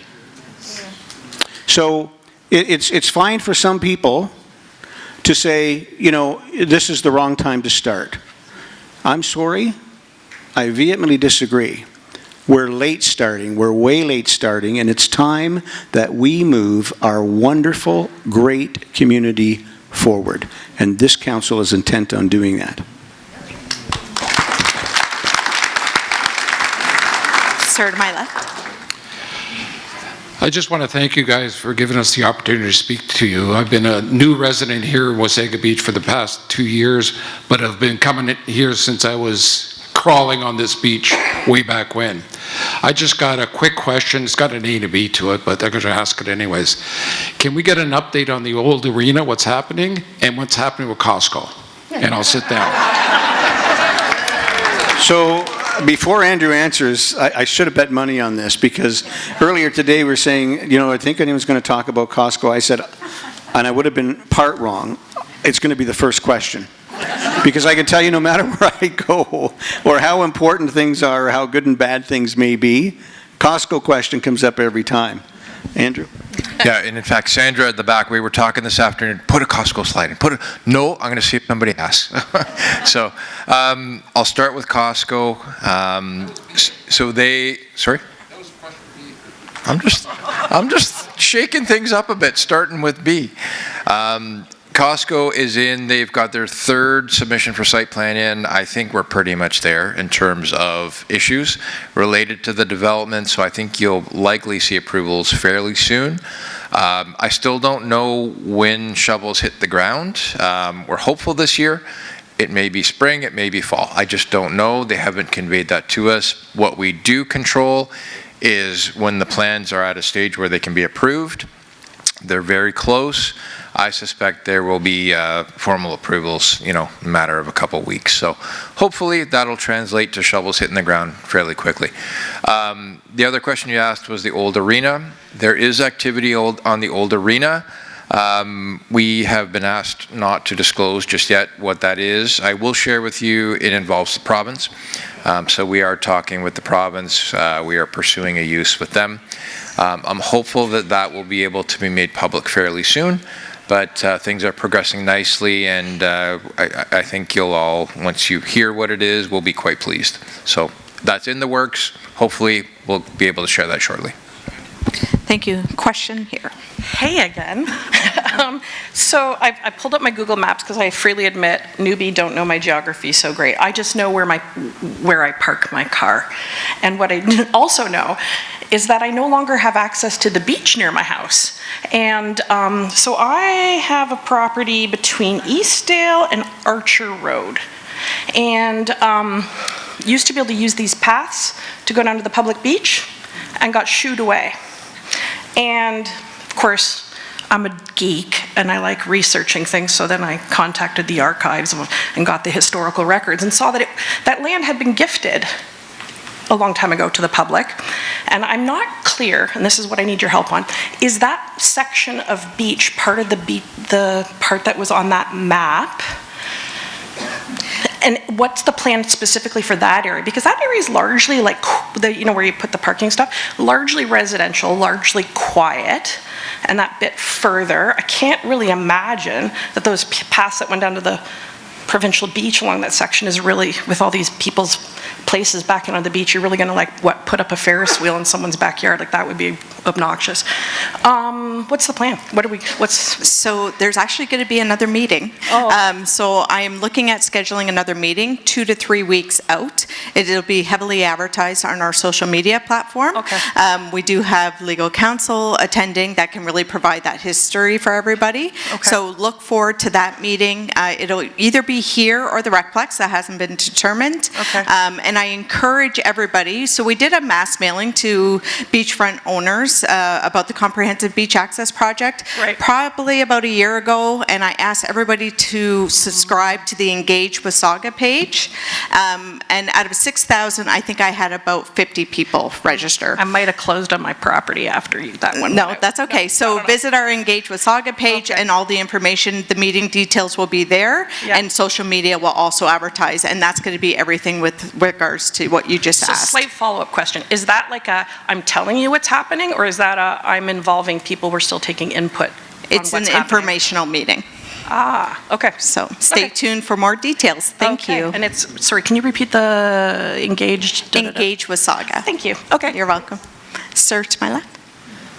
So it's fine for some people to say, you know, this is the wrong time to start. I'm sorry. I vehemently disagree. We're late starting. We're way late starting, and it's time that we move our wonderful, great community forward. And this council is intent on doing that. Sir to my left. I just want to thank you guys for giving us the opportunity to speak to you. I've been a new resident here in Wasaga Beach for the past 2 years, but I've been coming here since I was crawling on this beach way back when. I just got a quick question. It's got an A and a B to it, but I'm going to ask it anyways. Can we get an update on the old arena, what's happening, and what's happening with Costco? And I'll sit down. So, before Andrew answers, I should have bet money on this, because earlier today we were saying, you know, I think anyone's going to talk about Costco. I said, and I would have been part wrong, it's going to be the first question. Because I can tell you no matter where I go, or how important things are, or how good and bad things may be, Costco question comes up every time. Andrew? Yeah, and in fact, Sandra at the back, we were talking this afternoon, put a Costco slide in. No, I'm going to see if somebody asks. So I'll start with Costco. Sorry? I'm just shaking things up a bit, starting with B. Costco is in, they've got their third submission for site plan in. I think we're pretty much there in terms of issues related to the development, so I think you'll likely see approvals fairly soon. I still don't know when shovels hit the ground. We're hopeful this year. It may be spring, it may be fall. I just don't know. They haven't conveyed that to us. What we do control is when the plans are at a stage where they can be approved. They're very close. I suspect there will be formal approvals, in a matter of a couple weeks. So hopefully that'll translate to shovels hitting the ground fairly quickly. The other question you asked was the old arena. There is activity on the old arena. We have been asked not to disclose just yet what that is. I will share with you it involves the province. So we are talking with the province. We are pursuing a use with them. I'm hopeful that that will be able to be made public fairly soon, but things are progressing nicely, and I think you'll all, once you hear what it is, will be quite pleased. So that's in the works. Hopefully we'll be able to share that shortly. Thank you. Question here. Hey again. So I pulled up my Google Maps because I freely admit, newbie, don't know my geography so great. I just know where I park my car. And what I also know is that I no longer have access to the beach near my house. And so I have a property between Eastdale and Archer Road. And used to be able to use these paths to go down to the public beach and got shooed away. And of course, I'm a geek and I like researching things, so then I contacted the archives and got the historical records and saw that that land had been gifted a long time ago to the public. And I'm not clear, and this is what I need your help on, is that section of beach part of the part that was on that map? And what's the plan specifically for that area? Because that area is largely like, where you put the parking stuff, largely residential, largely quiet. And that bit further, I can't really imagine that those paths that went down to the Provincial beach along that section is really, with all these people's places backing on the beach, you're really gonna put up a Ferris wheel in someone's backyard? Like, that would be obnoxious. What's the plan? So there's actually gonna be another meeting. So I am looking at scheduling another meeting 2 to 3 weeks out. It'll be heavily advertised on our social media platform. Okay. We do have legal counsel attending that can really provide that history for everybody. Okay. So look forward to that meeting. It'll either be here or the Recplex. That hasn't been determined. Okay. And I encourage everybody, so we did a mass mailing to beachfront owners about the Comprehensive Beach Access Project, right, probably about a year ago, and I asked everybody to subscribe to the Engage Wasaga page, and out of 6,000, I think I had about 50 people register. I might have closed on my property after that one. No, that's okay. So visit our Engage Wasaga page, and all the information, the meeting details will be there, and social media will also advertise, and that's going to be everything with regards to what you just asked. Slight follow-up question. Is that like a, I'm telling you what's happening, or is that a, I'm involving people, we're still taking input on It's an what's happening? Informational meeting. Okay. So stay tuned for more details. Thank you. And it's, sorry, can you repeat the engaged? Engage Wasaga. Thank you. Okay. You're welcome. Sir, to my left.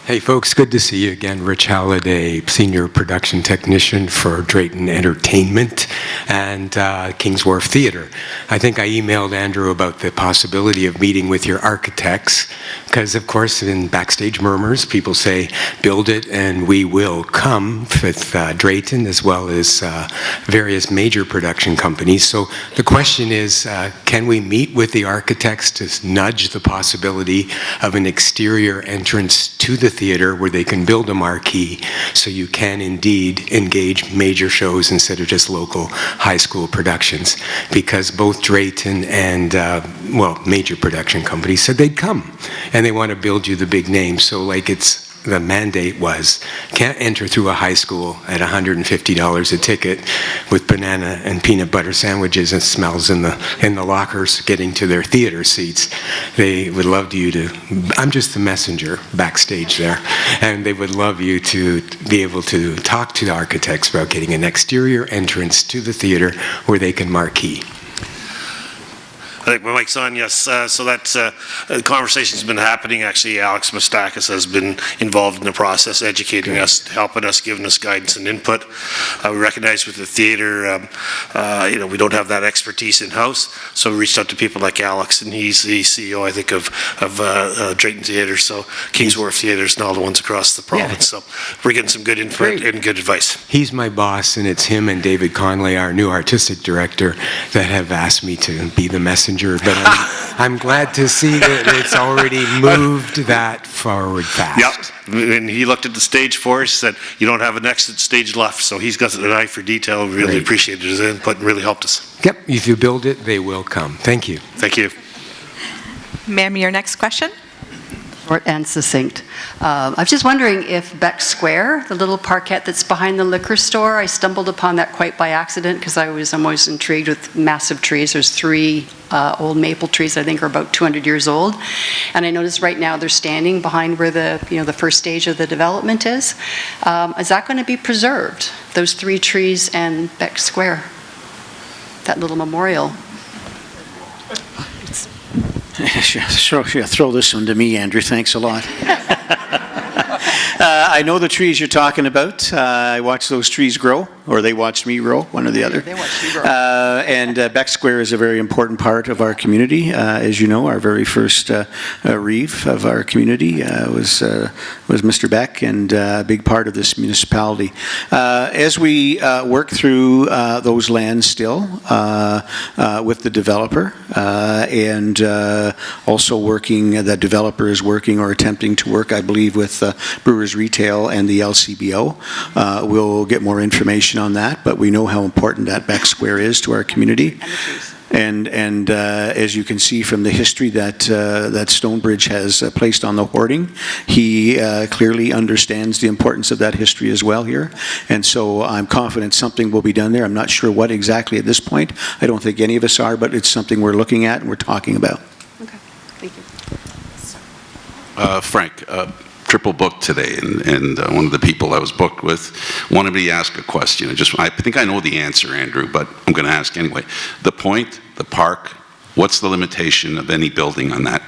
Hey folks, good to see you again. Rich Halliday, Senior Production Technician for Drayton Entertainment and Kings Wharf Theatre. I think I emailed Andrew about the possibility of meeting with your architects, because of course in Backstage Murmurs, people say, build it and we will come, with Drayton as well as various major production companies. So the question is, can we meet with the architects to nudge the possibility of an exterior entrance to the theater where they can build a marquee so you can indeed engage major shows instead of just local high school productions? Because both Drayton and, major production companies said they'd come and they want to build you the big name. So like, it's the mandate was, can't enter through a high school at $150 a ticket with banana and peanut butter sandwiches and smells in the lockers getting to their theater seats. They would love you to, I'm just the messenger backstage there, and they would love you to be able to talk to the architects about getting an exterior entrance to the theater where they can marquee. I think my mic's on, yes. So that the conversation's been happening. Actually, Alex Mastakis has been involved in the process, educating us, helping us, giving us guidance and input. We recognize with the theater, we don't have that expertise in-house, so we reached out to people like Alex, and he's the CEO, I think, of Drayton Theatre, so Kings Wharf Theatres and all the ones across the province. So we're getting some good input and good advice. He's my boss, and it's him and David Conley, our new artistic director, that have asked me to be the messenger. But I'm glad to see that it's already moved that forward fast. Yep, and he looked at the stage for us, said, you don't have an exit stage left, so he's got an eye for detail. Really appreciated his input and really helped us. Yep, if you build it, they will come. Thank you. Thank you. Ma'am, your next question? Short and succinct. I was just wondering if Beck Square, the little parkette that's behind the liquor store, I stumbled upon that quite by accident because I'm always intrigued with massive trees. There's 3 old maple trees I think are about 200 years old, and I noticed right now they're standing behind where the first stage of the development is. Is that going to be preserved? Those 3 trees and Beck Square, that little memorial. Throw this one to me, Andrew. Thanks a lot. I know the trees you're talking about. I watched those trees grow, or they watched me grow, one or the other. They watched you grow. And Beck Square is a very important part of our community. As you know, our very first reeve of our community was Mr. Beck, and a big part of this municipality. As we work through those lands still with the developer, and also working, the developer is working or attempting to work, I believe, with Brewers Retail and the LCBO. We'll get more information on that, but we know how important that Beck Square is to our community. And as you can see from the history that Stonebridge has placed on the hoarding, he clearly understands the importance of that history as well here. And so I'm confident something will be done there. I'm not sure what exactly at this point. I don't think any of us are, but it's something we're looking at and we're talking about. Okay, thank you. Frank, triple booked today, and one of the people I was booked with wanted me to ask a question. I think I know the answer, Andrew, but I'm going to ask anyway. The point, the park, what's the limitation of any building on that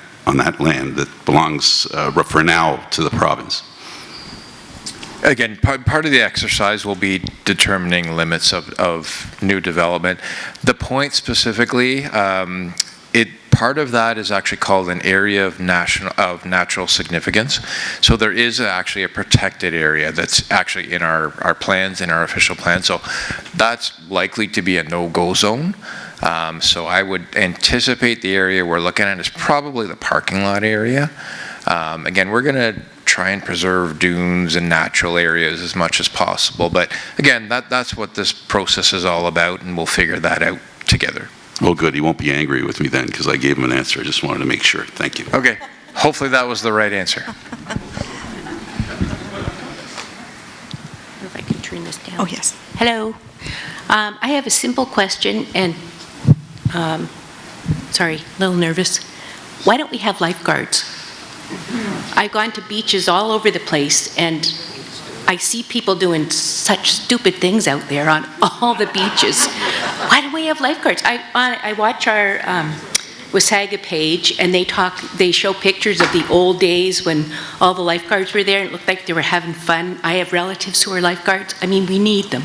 land that belongs for now to the province? Again, part of the exercise will be determining limits of new development. The point specifically, part of that is actually called an area of natural significance. So there is actually a protected area that's actually in our plans, in our official plan. So that's likely to be a no-go zone. So I would anticipate the area we're looking at is probably the parking lot area. Again, we're going to try and preserve dunes and natural areas as much as possible. But again, that's what this process is all about, and we'll figure that out together. Oh, good. He won't be angry with me then because I gave him an answer. I just wanted to make sure. Thank you. Okay. Hopefully that was the right answer. If I can turn this down. Oh, yes. Hello. I have a simple question, and sorry, a little nervous. Why don't we have lifeguards? I've gone to beaches all over the place, and I see people doing such stupid things out there on all the beaches. Why don't we have lifeguards? I watch our Wasaga page, and they show pictures of the old days when all the lifeguards were there, and it looked like they were having fun. I have relatives who are lifeguards. I mean, we need them.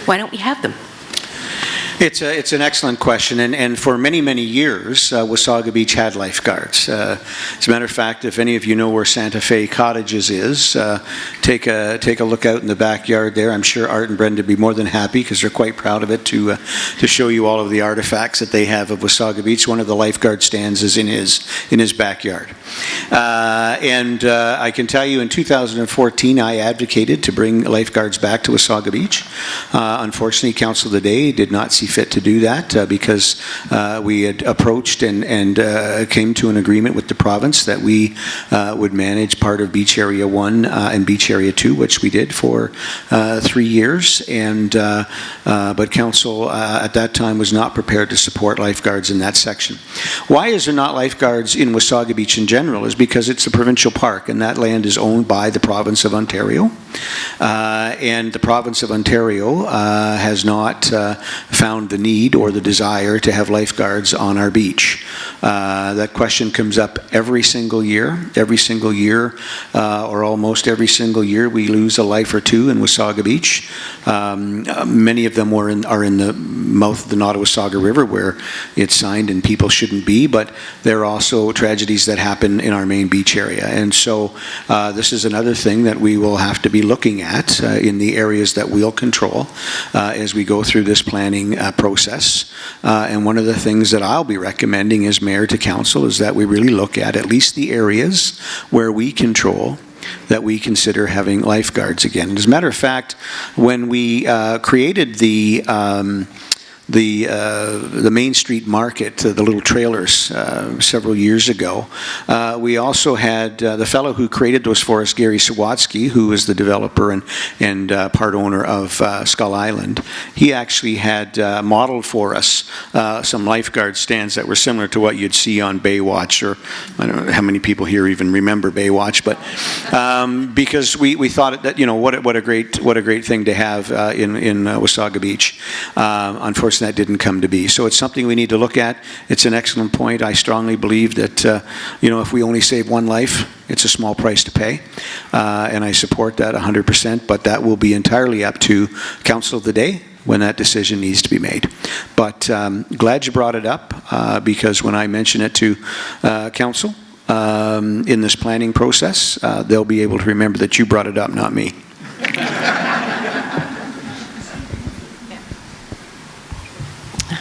Why don't we have them? It's an excellent question, and for many, many years, Wasaga Beach had lifeguards. As a matter of fact, if any of you know where Santa Fe Cottages is, take a look out in the backyard there. I'm sure Art and Brenda would be more than happy, because they're quite proud of it, to show you all of the artifacts that they have of Wasaga Beach. One of the lifeguard stands is in his backyard. I can tell you in 2014, I advocated to bring lifeguards back to Wasaga Beach. Unfortunately, Council today did not see see fit to do that because we had approached and came to an agreement with the province that we would manage part of Beach Area 1 and Beach Area 2, which we did for 3 years. But council at that time was not prepared to support lifeguards in that section. Why is there not lifeguards in Wasaga Beach in general? Is because it's a provincial park and that land is owned by the province of Ontario. And the province of Ontario has not found the need or the desire to have lifeguards on our beach. That question comes up every single year. Every single year, or almost every single year, we lose a life or two in Wasaga Beach. Many of them are in the mouth of the Nottawasaga River where it's signed and people shouldn't be, but there are also tragedies that happen in our main beach area. And so this is another thing that we will have to be looking at in the areas that we'll control as we go through this planning process. And one of the things that I'll be recommending as mayor to council is that we really look at least the areas where we control that we consider having lifeguards again. And as a matter of fact, when we created the Main Street Market, the little trailers, several years ago. We also had the fellow who created those for us, Gary Sawatsky, who is the developer and part owner of Skull Island. He actually had modeled for us some lifeguard stands that were similar to what you'd see on Baywatch, or I don't know how many people here even remember Baywatch, but because we thought that, you know, what a great thing to have in Wasaga Beach. Unfortunately, that didn't come to be. So it's something we need to look at. It's an excellent point. I strongly believe that, you know, if we only save one life, it's a small price to pay. And I support that 100%, but that will be entirely up to council of the day when that decision needs to be made. But glad you brought it up because when I mention it to council in this planning process, they'll be able to remember that you brought it up, not me.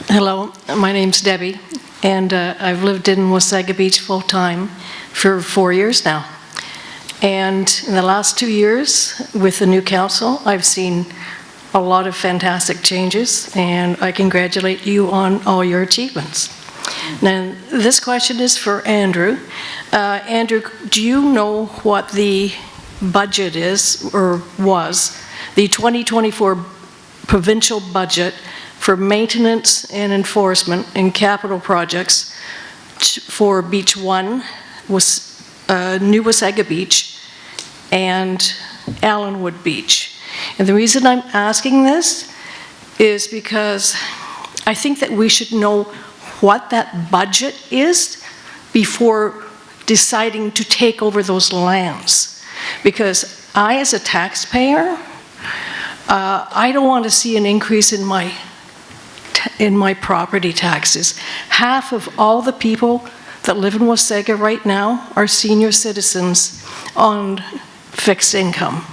Hello, my name's Debbie, and I've lived in Wasaga Beach full-time for 4 years now. And in the last 2 years with the new council, I've seen a lot of fantastic changes, and I congratulate you on all your achievements. Now, this question is for Andrew. Andrew, do you know what the budget is, or was, the 2024 provincial budget for maintenance and enforcement and capital projects for Beach 1, New Wasaga Beach, and Allenwood Beach? And the reason I'm asking this is because I think that we should know what that budget is before deciding to take over those lands. Because I, as a taxpayer, I don't want to see an increase in my property taxes. Half of all the people that live in Wasaga right now are senior citizens on fixed income.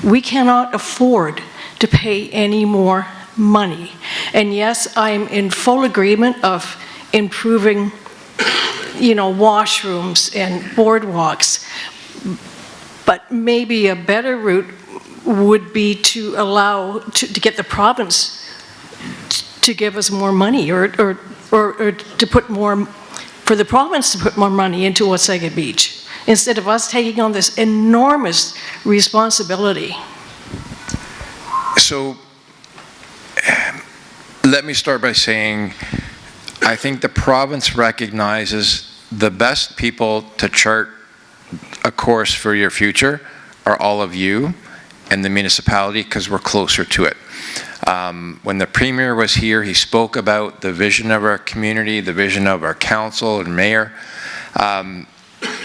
We cannot afford to pay any more money. And yes, I'm in full agreement of improving, you know, washrooms and boardwalks, but maybe a better route would be to allow, to get the province to give us more money, or to put more, for the province to put more money into Wasaga Beach, instead of us taking on this enormous responsibility. So, let me start by saying, I think the province recognizes the best people to chart a course for your future are all of you and the municipality, because we're closer to it. When the Premier was here, he spoke about the vision of our community, the vision of our council and mayor.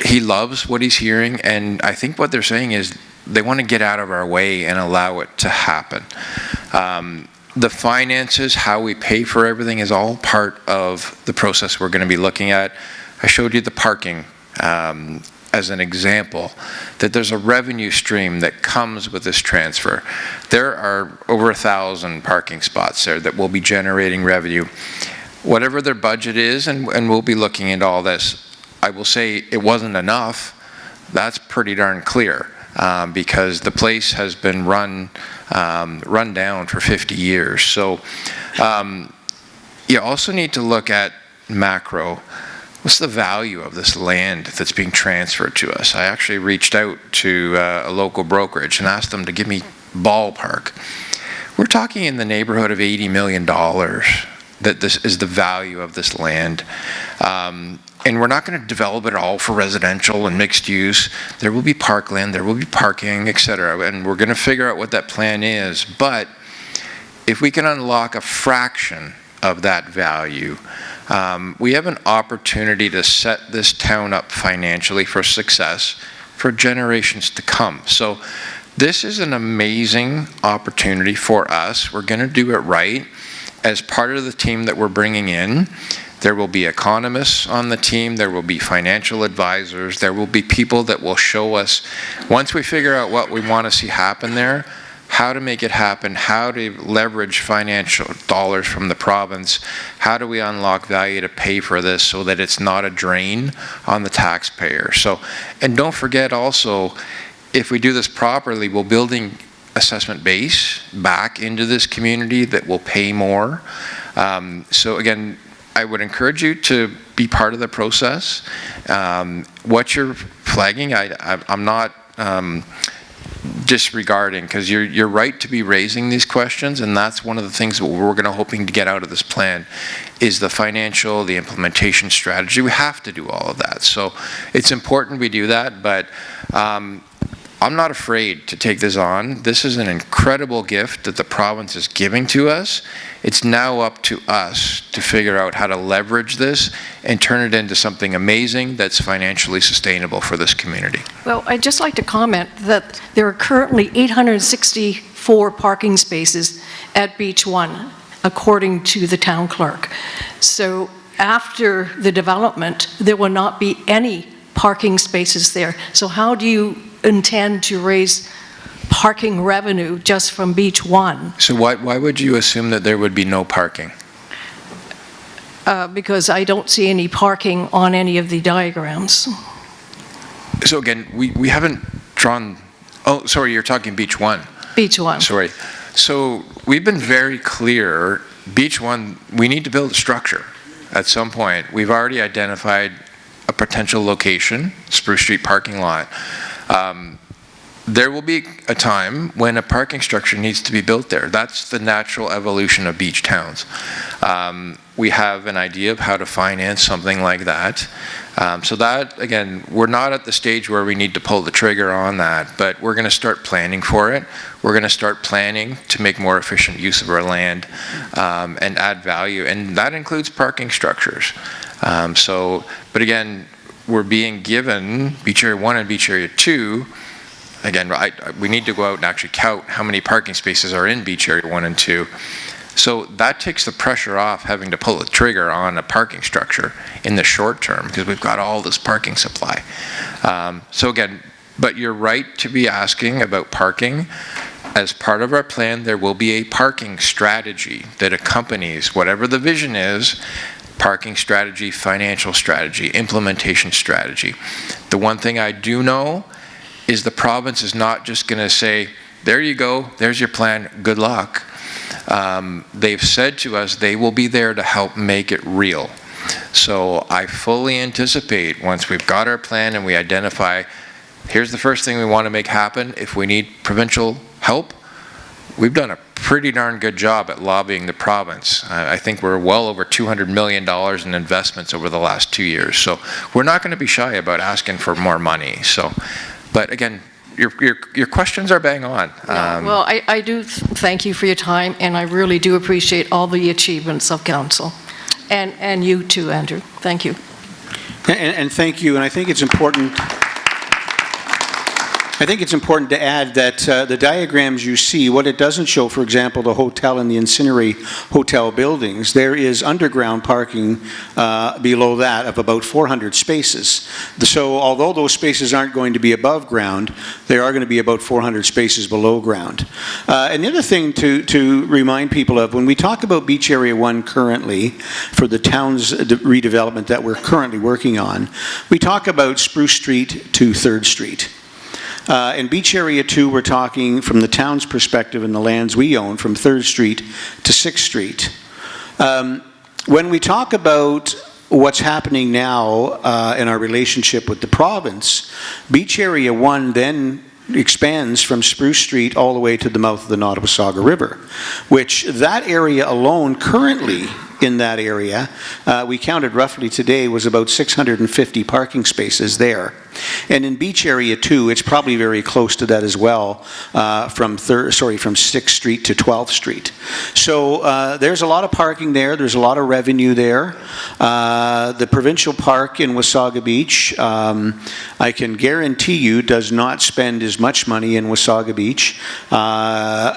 He loves what he's hearing, and I think what they're saying is they want to get out of our way and allow it to happen. The finances, how we pay for everything, is all part of the process we're going to be looking at. I showed you the parking as an example, that there's a revenue stream that comes with this transfer. There are over 1,000 parking spots there that will be generating revenue. Whatever their budget is, and we'll be looking into all this, I will say it wasn't enough. That's pretty darn clear, because the place has been run down for 50 years. So you also need to look at macro. What's the value of this land that's being transferred to us? I actually reached out to a local brokerage and asked them to give me ballpark. We're talking in the neighborhood of $80 million that this is the value of this land. And we're not going to develop it all for residential and mixed use. There will be parkland, there will be parking, etc. And we're going to figure out what that plan is. But if we can unlock a fraction of that value, we have an opportunity to set this town up financially for success for generations to come. So this is an amazing opportunity for us. We're going to do it right. As part of the team that we're bringing in, there will be economists on the team, there will be financial advisors, there will be people that will show us, once we figure out what we want to see happen there, how to make it happen, how to leverage financial dollars from the province, how do we unlock value to pay for this so that it's not a drain on the taxpayer. So, and don't forget also, if we do this properly, we're building assessment base back into this community that will pay more. So again, I would encourage you to be part of the process. What you're flagging, I'm not disregarding, because you're right to be raising these questions, and that's one of the things that we're going to hoping to get out of this plan is the financial, the implementation strategy. We have to do all of that. So it's important we do that, but I'm not afraid to take this on. This is an incredible gift that the province is giving to us. It's now up to us to figure out how to leverage this and turn it into something amazing that's financially sustainable for this community. Well, I'd just like to comment that there are currently 864 parking spaces at Beach 1, according to the town clerk. So after the development, there will not be any parking spaces there. So how do you intend to raise parking revenue just from Beach 1? So why would you assume that there would be no parking? Because I don't see any parking on any of the diagrams. So again, we haven't drawn, oh, sorry, you're talking Beach 1. Beach 1. Sorry. So we've been very clear, Beach 1, we need to build a structure at some point. We've already identified a potential location, Spruce Street parking lot. There will be a time when a parking structure needs to be built there. That's the natural evolution of beach towns. We have an idea of how to finance something like that. So that, again, we're not at the stage where we need to pull the trigger on that, but we're going to start planning for it. We're going to start planning to make more efficient use of our land and add value, and that includes parking structures. But again, we're being given Beach Area 1 and Beach Area 2. Again, we need to go out and actually count how many parking spaces are in Beach Area 1 and 2. So that takes the pressure off having to pull the trigger on a parking structure in the short term, because we've got all this parking supply. So again, but you're right to be asking about parking. As part of our plan, there will be a parking strategy that accompanies whatever the vision is. Parking strategy, financial strategy, implementation strategy. The one thing I do know is the province is not just going to say, there you go, there's your plan, good luck. They've said to us they will be there to help make it real. So I fully anticipate once we've got our plan and we identify, here's the first thing we want to make happen, if we need provincial help, we've done a pretty darn good job at lobbying the province. I think we're well over $200 million in investments over the last 2 years. So we're not going to be shy about asking for more money. So, but again, your questions are bang on. Well, I do thank you for your time, and I really do appreciate all the achievements of council. And you too, Andrew. Thank you. And thank you. And I think it's important. I think it's important to add that the diagrams you see, what it doesn't show, for example, the hotel and the ancillary hotel buildings, there is underground parking below that of about 400 spaces. So although those spaces aren't going to be above ground, they are going to be about 400 spaces below ground. And the other thing to remind people of, when we talk about Beach Area 1 currently, for the town's redevelopment that we're currently working on, we talk about Spruce Street to 3rd Street. In Beach Area 2, we're talking from the town's perspective and the lands we own from 3rd Street to 6th Street. When we talk about what's happening now in our relationship with the province, Beach Area 1 then expands from Spruce Street all the way to the mouth of the Nottawasaga River, which that area alone currently in that area, we counted roughly today, was about 650 parking spaces there. And in Beach Area 2, it's probably very close to that as well, from 6th Street to 12th Street. So there's a lot of parking there. There's a lot of revenue there. The Provincial Park in Wasaga Beach, I can guarantee you, does not spend as much money in Wasaga Beach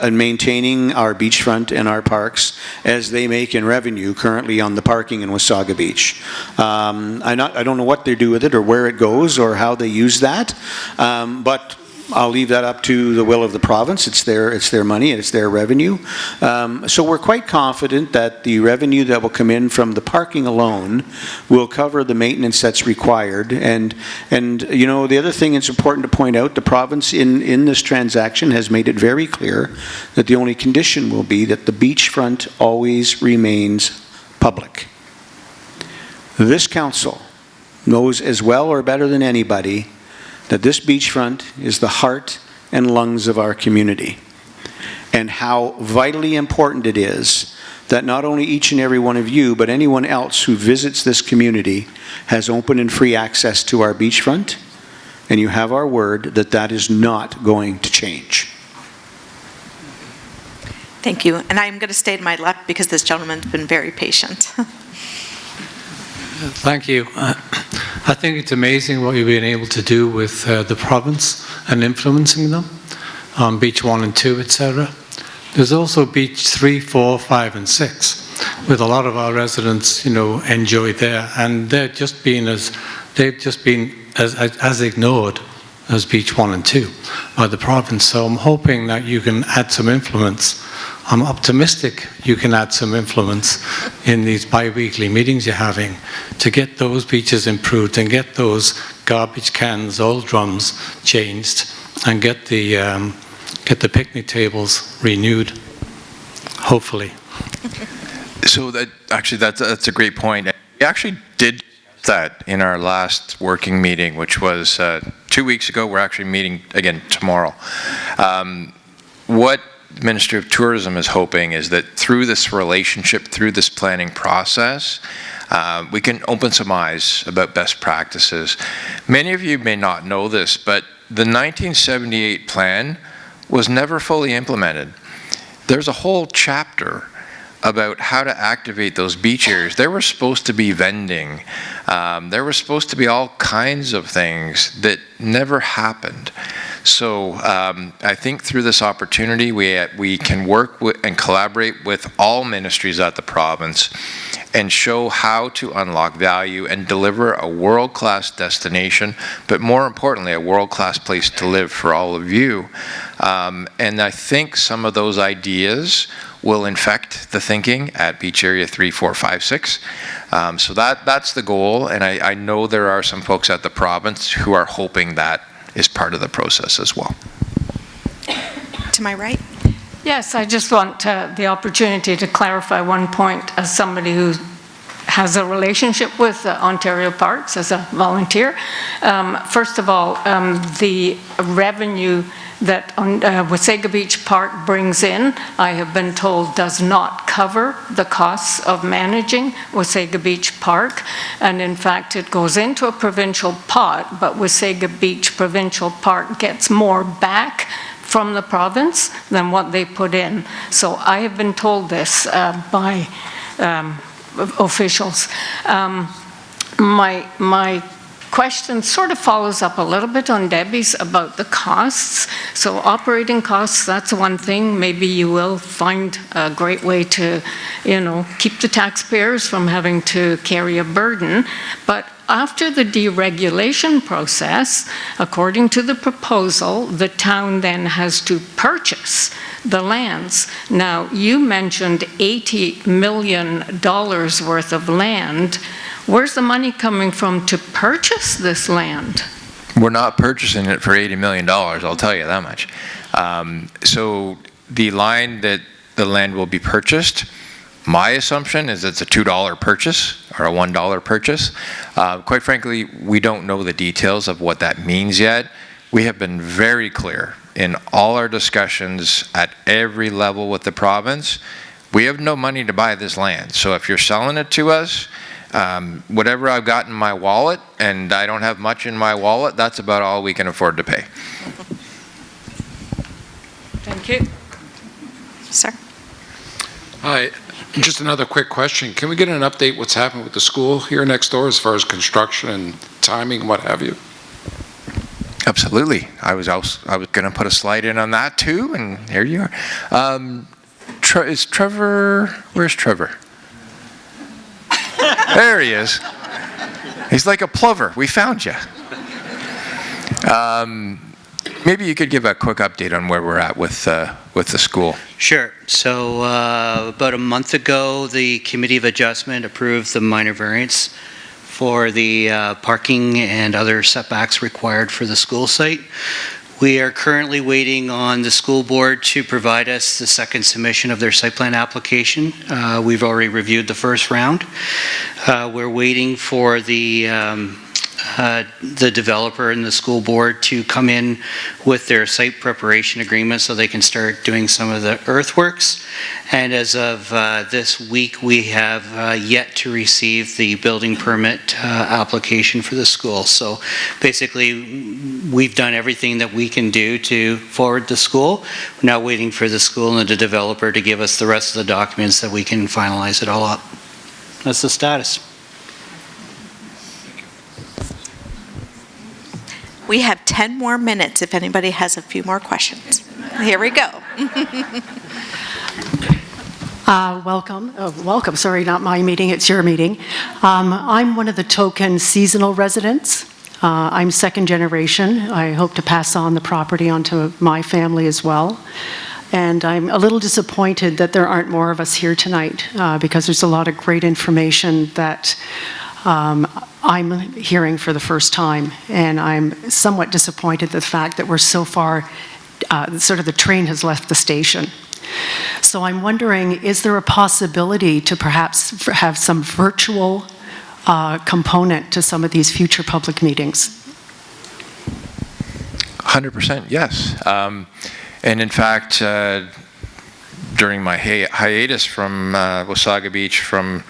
in maintaining our beachfront and our parks as they make in revenue currently on the parking in Wasaga Beach. I don't know what they do with it or where it goes or how they use that, but I'll leave that up to the will of the province. It's their money and it's their revenue. So we're quite confident that the revenue that will come in from the parking alone will cover the maintenance that's required. And you know, the other thing it's important to point out, the province in this transaction has made it very clear that the only condition will be that the beachfront always remains public. This council knows as well or better than anybody that this beachfront is the heart and lungs of our community, and how vitally important it is that not only each and every one of you, but anyone else who visits this community has open and free access to our beachfront, and you have our word that that is not going to change. Thank you. And I'm going to stay to my left because this gentleman's been very patient. Thank you. I think it's amazing what you've been able to do with the province and influencing them on Beach 1 and 2, etc. There's also Beach 3, 4, 5, and 6, with a lot of our residents, you know, enjoyed there, and they've just been as ignored as Beach 1 and 2 by the province. So I'm hoping that you can add some influence. I'm optimistic you can add some influence in these bi-weekly meetings you're having to get those beaches improved and get those garbage cans, old drums changed, and get the picnic tables renewed, hopefully. So that's a great point. We actually did that in our last working meeting, which was 2 weeks ago. We're actually meeting again tomorrow. What the Ministry of Tourism is hoping is that through this relationship, through this planning process, we can open some eyes about best practices. Many of you may not know this, but the 1978 plan was never fully implemented. There's a whole chapter about how to activate those beach areas. There was supposed to be vending. There was supposed to be all kinds of things that never happened. So I think through this opportunity, we can work with and collaborate with all ministries at the province and show how to unlock value and deliver a world-class destination, but more importantly, a world-class place to live for all of you. And I think some of those ideas will infect the thinking at Beach Area 3, 4, 5, 6. So that's the goal, and I know there are some folks at the province who are hoping that is part of the process as well. To my right. Yes, I just want the opportunity to clarify one point as somebody who has a relationship with Ontario Parks as a volunteer. First of all, the revenue that Wasaga Beach Park brings in, I have been told, does not cover the costs of managing Wasaga Beach Park. And in fact, it goes into a provincial pot, but Wasaga Beach Provincial Park gets more back from the province than what they put in. So I have been told this by officials. My question sort of follows up a little bit on Debbie's about the costs. So operating costs, that's one thing. Maybe you will find a great way to, keep the taxpayers from having to carry a burden. But after the deregulation process, according to the proposal, the town then has to purchase the lands. Now, you mentioned $80 million worth of land. Where's the money coming from to purchase this land? We're not purchasing it for $80 million, I'll tell you that much. So the line that the land will be purchased My assumption is it's a $2 purchase or a $1 purchase. Quite frankly, we don't know the details of what that means yet. We have been very clear in all our discussions at every level with the province. We have no money to buy this land. So if you're selling it to us, whatever I've got in my wallet, and I don't have much in my wallet, that's about all we can afford to pay. Thank you. Sir? Hi, just another quick question. Can we get an update what's happening with the school here next door as far as construction and timing and what have you? Absolutely. I was going to put a slide in on that too, and here you are. Is Trevor? Where's Trevor? There he is. He's like a plover. We found you. Maybe you could give a quick update on where we're at with the school. Sure. So about a month ago, the Committee of Adjustment approved the minor variance for the parking and other setbacks required for the school site. We are currently waiting on the school board to provide us the second submission of their site plan application. We've already reviewed the first round. We're waiting for the developer and the school board to come in with their site preparation agreement so they can start doing some of the earthworks. And as of this week, we have yet to receive the building permit application for the school. So basically, we've done everything that we can do to forward the school. We're now waiting for the school and the developer to give us the rest of the documents that we can finalize it all up. That's the status. We have 10 more minutes if anybody has a few more questions. Here we go. Welcome, sorry, not my meeting, it's your meeting. I'm one of the token seasonal residents. I'm second generation. I hope to pass on the property onto my family as well. And I'm a little disappointed that there aren't more of us here tonight because there's a lot of great information that I'm hearing for the first time, and I'm somewhat disappointed at the fact that we're so far, sort of the train has left the station. So I'm wondering, is there a possibility to perhaps have some virtual component to some of these future public meetings? 100% yes. And in fact, during my hiatus from Wasaga Beach from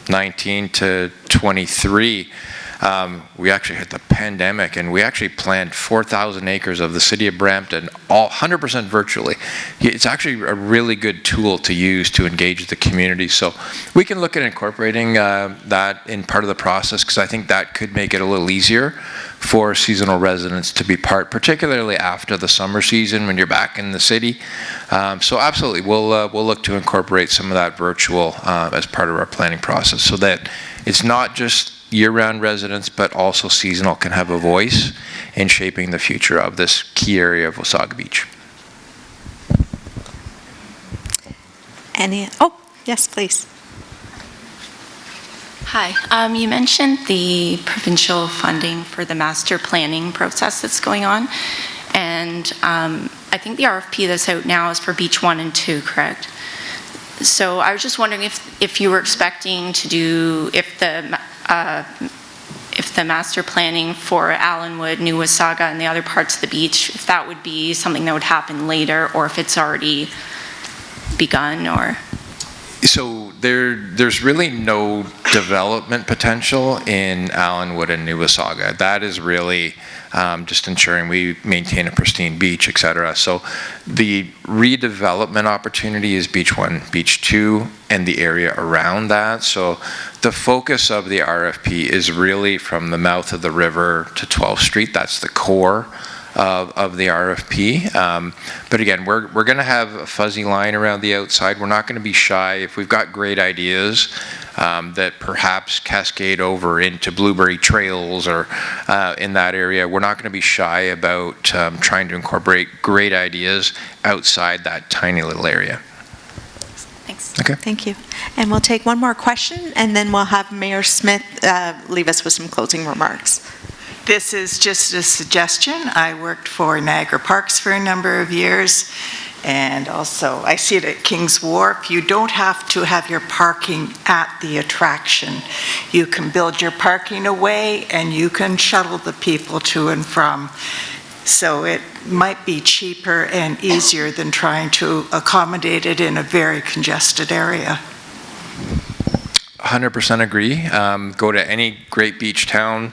19 to 23, we actually hit the pandemic, and we actually planned 4,000 acres of the city of Brampton, all 100% virtually. It's actually a really good tool to use to engage the community. So we can look at incorporating that in part of the process, because I think that could make it a little easier for seasonal residents to be part, particularly after the summer season when you're back in the city. So absolutely, we'll look to incorporate some of that virtual as part of our planning process, so that it's not just year-round residents, but also seasonal can have a voice in shaping the future of this key area of Wasaga Beach. Oh, yes, please. Hi, you mentioned the provincial funding for the master planning process that's going on, and I think the RFP that's out now is for Beach 1 and 2, correct? So I was just wondering if you were expecting to do, if the master planning for Allenwood, New Wasaga, and the other parts of the beach, if that would be something that would happen later, or if it's already begun, or? So there's really no development potential in Allenwood and New Wasaga. That is really just ensuring we maintain a pristine beach, etc. So the redevelopment opportunity is Beach 1, Beach 2, and the area around that. So the focus of the RFP is really from the mouth of the river to 12th Street. That's the core of the RFP. But again, we're going to have a fuzzy line around the outside. We're not going to be shy. If we've got great ideas that perhaps cascade over into Blueberry Trails or in that area, we're not going to be shy about trying to incorporate great ideas outside that tiny little area. Thanks. Okay. Thank you. And we'll take one more question, and then we'll have Mayor Smith leave us with some closing remarks. This is just a suggestion. I worked for Niagara Parks for a number of years, And also, I see it at King's Wharf, you don't have to have your parking at the attraction. You can build your parking away and you can shuttle the people to and from. So it might be cheaper and easier than trying to accommodate it in a very congested area. 100% agree. Go to any great beach town,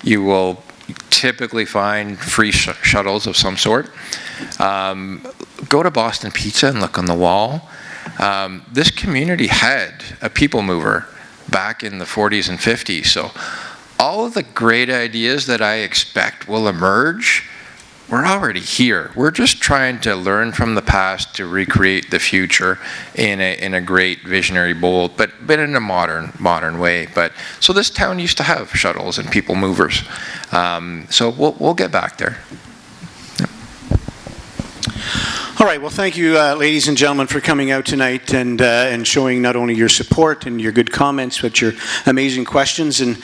you will typically find free shuttles of some sort. Go to Boston Pizza and look on the wall. This community had a people mover back in the 40s and 50s. So all of the great ideas that I expect will emerge, we're already here. We're just trying to learn from the past to recreate the future in a great, visionary, bold, but in a modern way. But so this town used to have shuttles and people movers. So we'll get back there. All right, well, thank you, ladies and gentlemen, for coming out tonight and showing not only your support and your good comments, but your amazing questions. And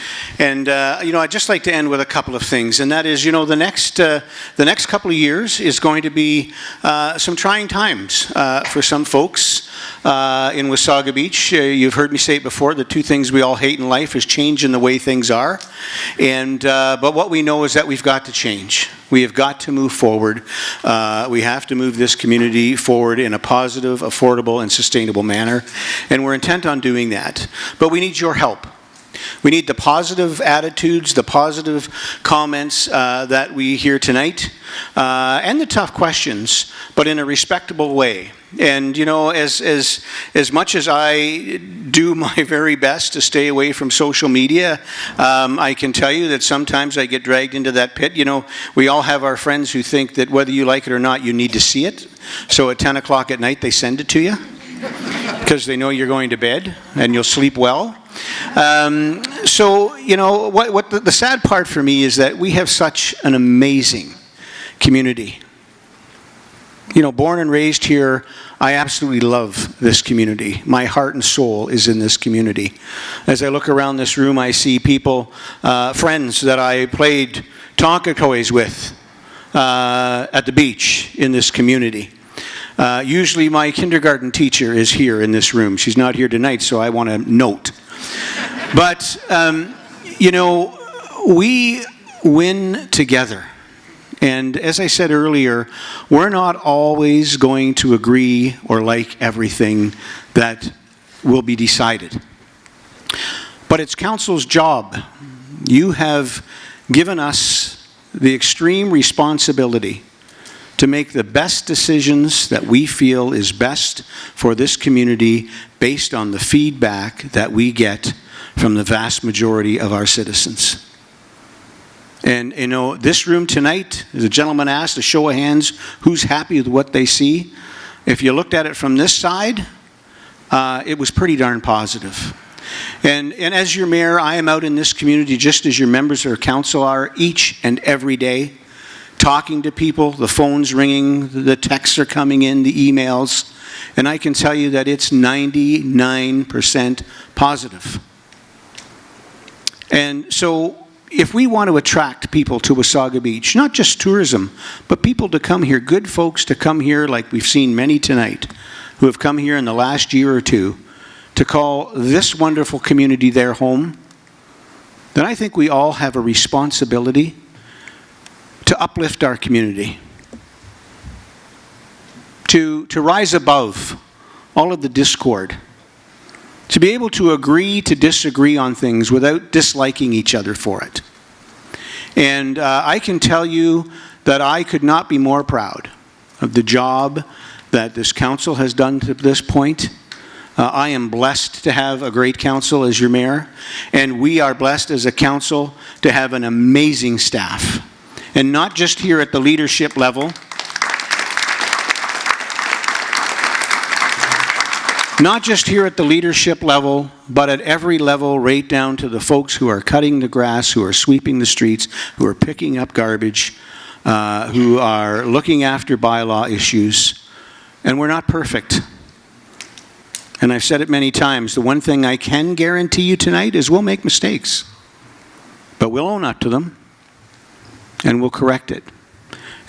I'd just like to end with a couple of things, and that is, the next couple of years is going to be some trying times for some folks in Wasaga Beach. You've heard me say it before, the two things we all hate in life is change in the way things are. But what we know is that we've got to change. We have got to move forward. We have to move this community forward in a positive, affordable, and sustainable manner. And we're intent on doing that. But we need your help. We need the positive attitudes, the positive comments that we hear tonight, and the tough questions, but in a respectable way. And as much as I do my very best to stay away from social media, I can tell you that sometimes I get dragged into that pit. We all have our friends who think that whether you like it or not, you need to see it. So at 10 o'clock at night, they send it to you because they know you're going to bed and you'll sleep well. What the sad part for me is that we have such an amazing community. Born and raised here, I absolutely love this community. My heart and soul is in this community. As I look around this room, I see people, friends that I played Tonka toys with at the beach in this community. Usually my kindergarten teacher is here in this room. She's not here tonight, so I want to note. But, we win together. And as I said earlier, we're not always going to agree or like everything that will be decided. But it's council's job. You have given us the extreme responsibility to make the best decisions that we feel is best for this community based on the feedback that we get from the vast majority of our citizens. And, this room tonight, as a gentleman asked, a show of hands, who's happy with what they see? If you looked at it from this side, it was pretty darn positive. And as your mayor, I am out in this community just as your members of council are each and every day, talking to people, the phone's ringing, the texts are coming in, the emails, and I can tell you that it's 99% positive. And so, if we want to attract people to Wasaga Beach, not just tourism, but people to come here, good folks to come here like we've seen many tonight, who have come here in the last year or two, to call this wonderful community their home, then I think we all have a responsibility to uplift our community, to rise above all of the discord, to be able to agree to disagree on things without disliking each other for it. And I can tell you that I could not be more proud of the job that this council has done to this point. I am blessed to have a great council as your mayor, and we are blessed as a council to have an amazing staff. And not just here at the leadership level, not just here at the leadership level, but at every level, right down to the folks who are cutting the grass, who are sweeping the streets, who are picking up garbage, who are looking after bylaw issues. And we're not perfect. And I've said it many times, the one thing I can guarantee you tonight is we'll make mistakes. But we'll own up to them, and we'll correct it.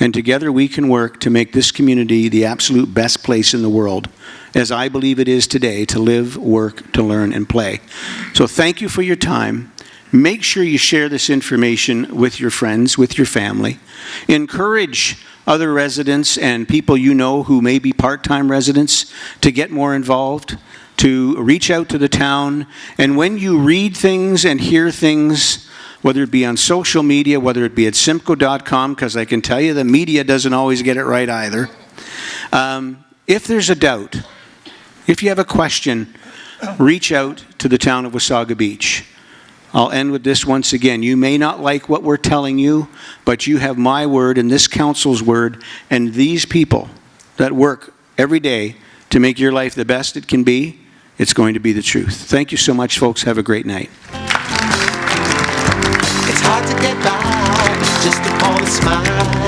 And together we can work to make this community the absolute best place in the world, as I believe it is today, to live, work, to learn, and play. So thank you for your time. Make sure you share this information with your friends, with your family. Encourage other residents and people you know who may be part-time residents to get more involved, to reach out to the town. And when you read things and hear things, whether it be on social media, whether it be at simcoe.com, because I can tell you the media doesn't always get it right either. If there's a doubt, if you have a question, reach out to the town of Wasaga Beach. I'll end with this once again. You may not like what we're telling you, but you have my word and this council's word and these people that work every day to make your life the best it can be. It's going to be the truth. Thank you so much, folks. Have a great night. It's hard to get by, just to call a smile.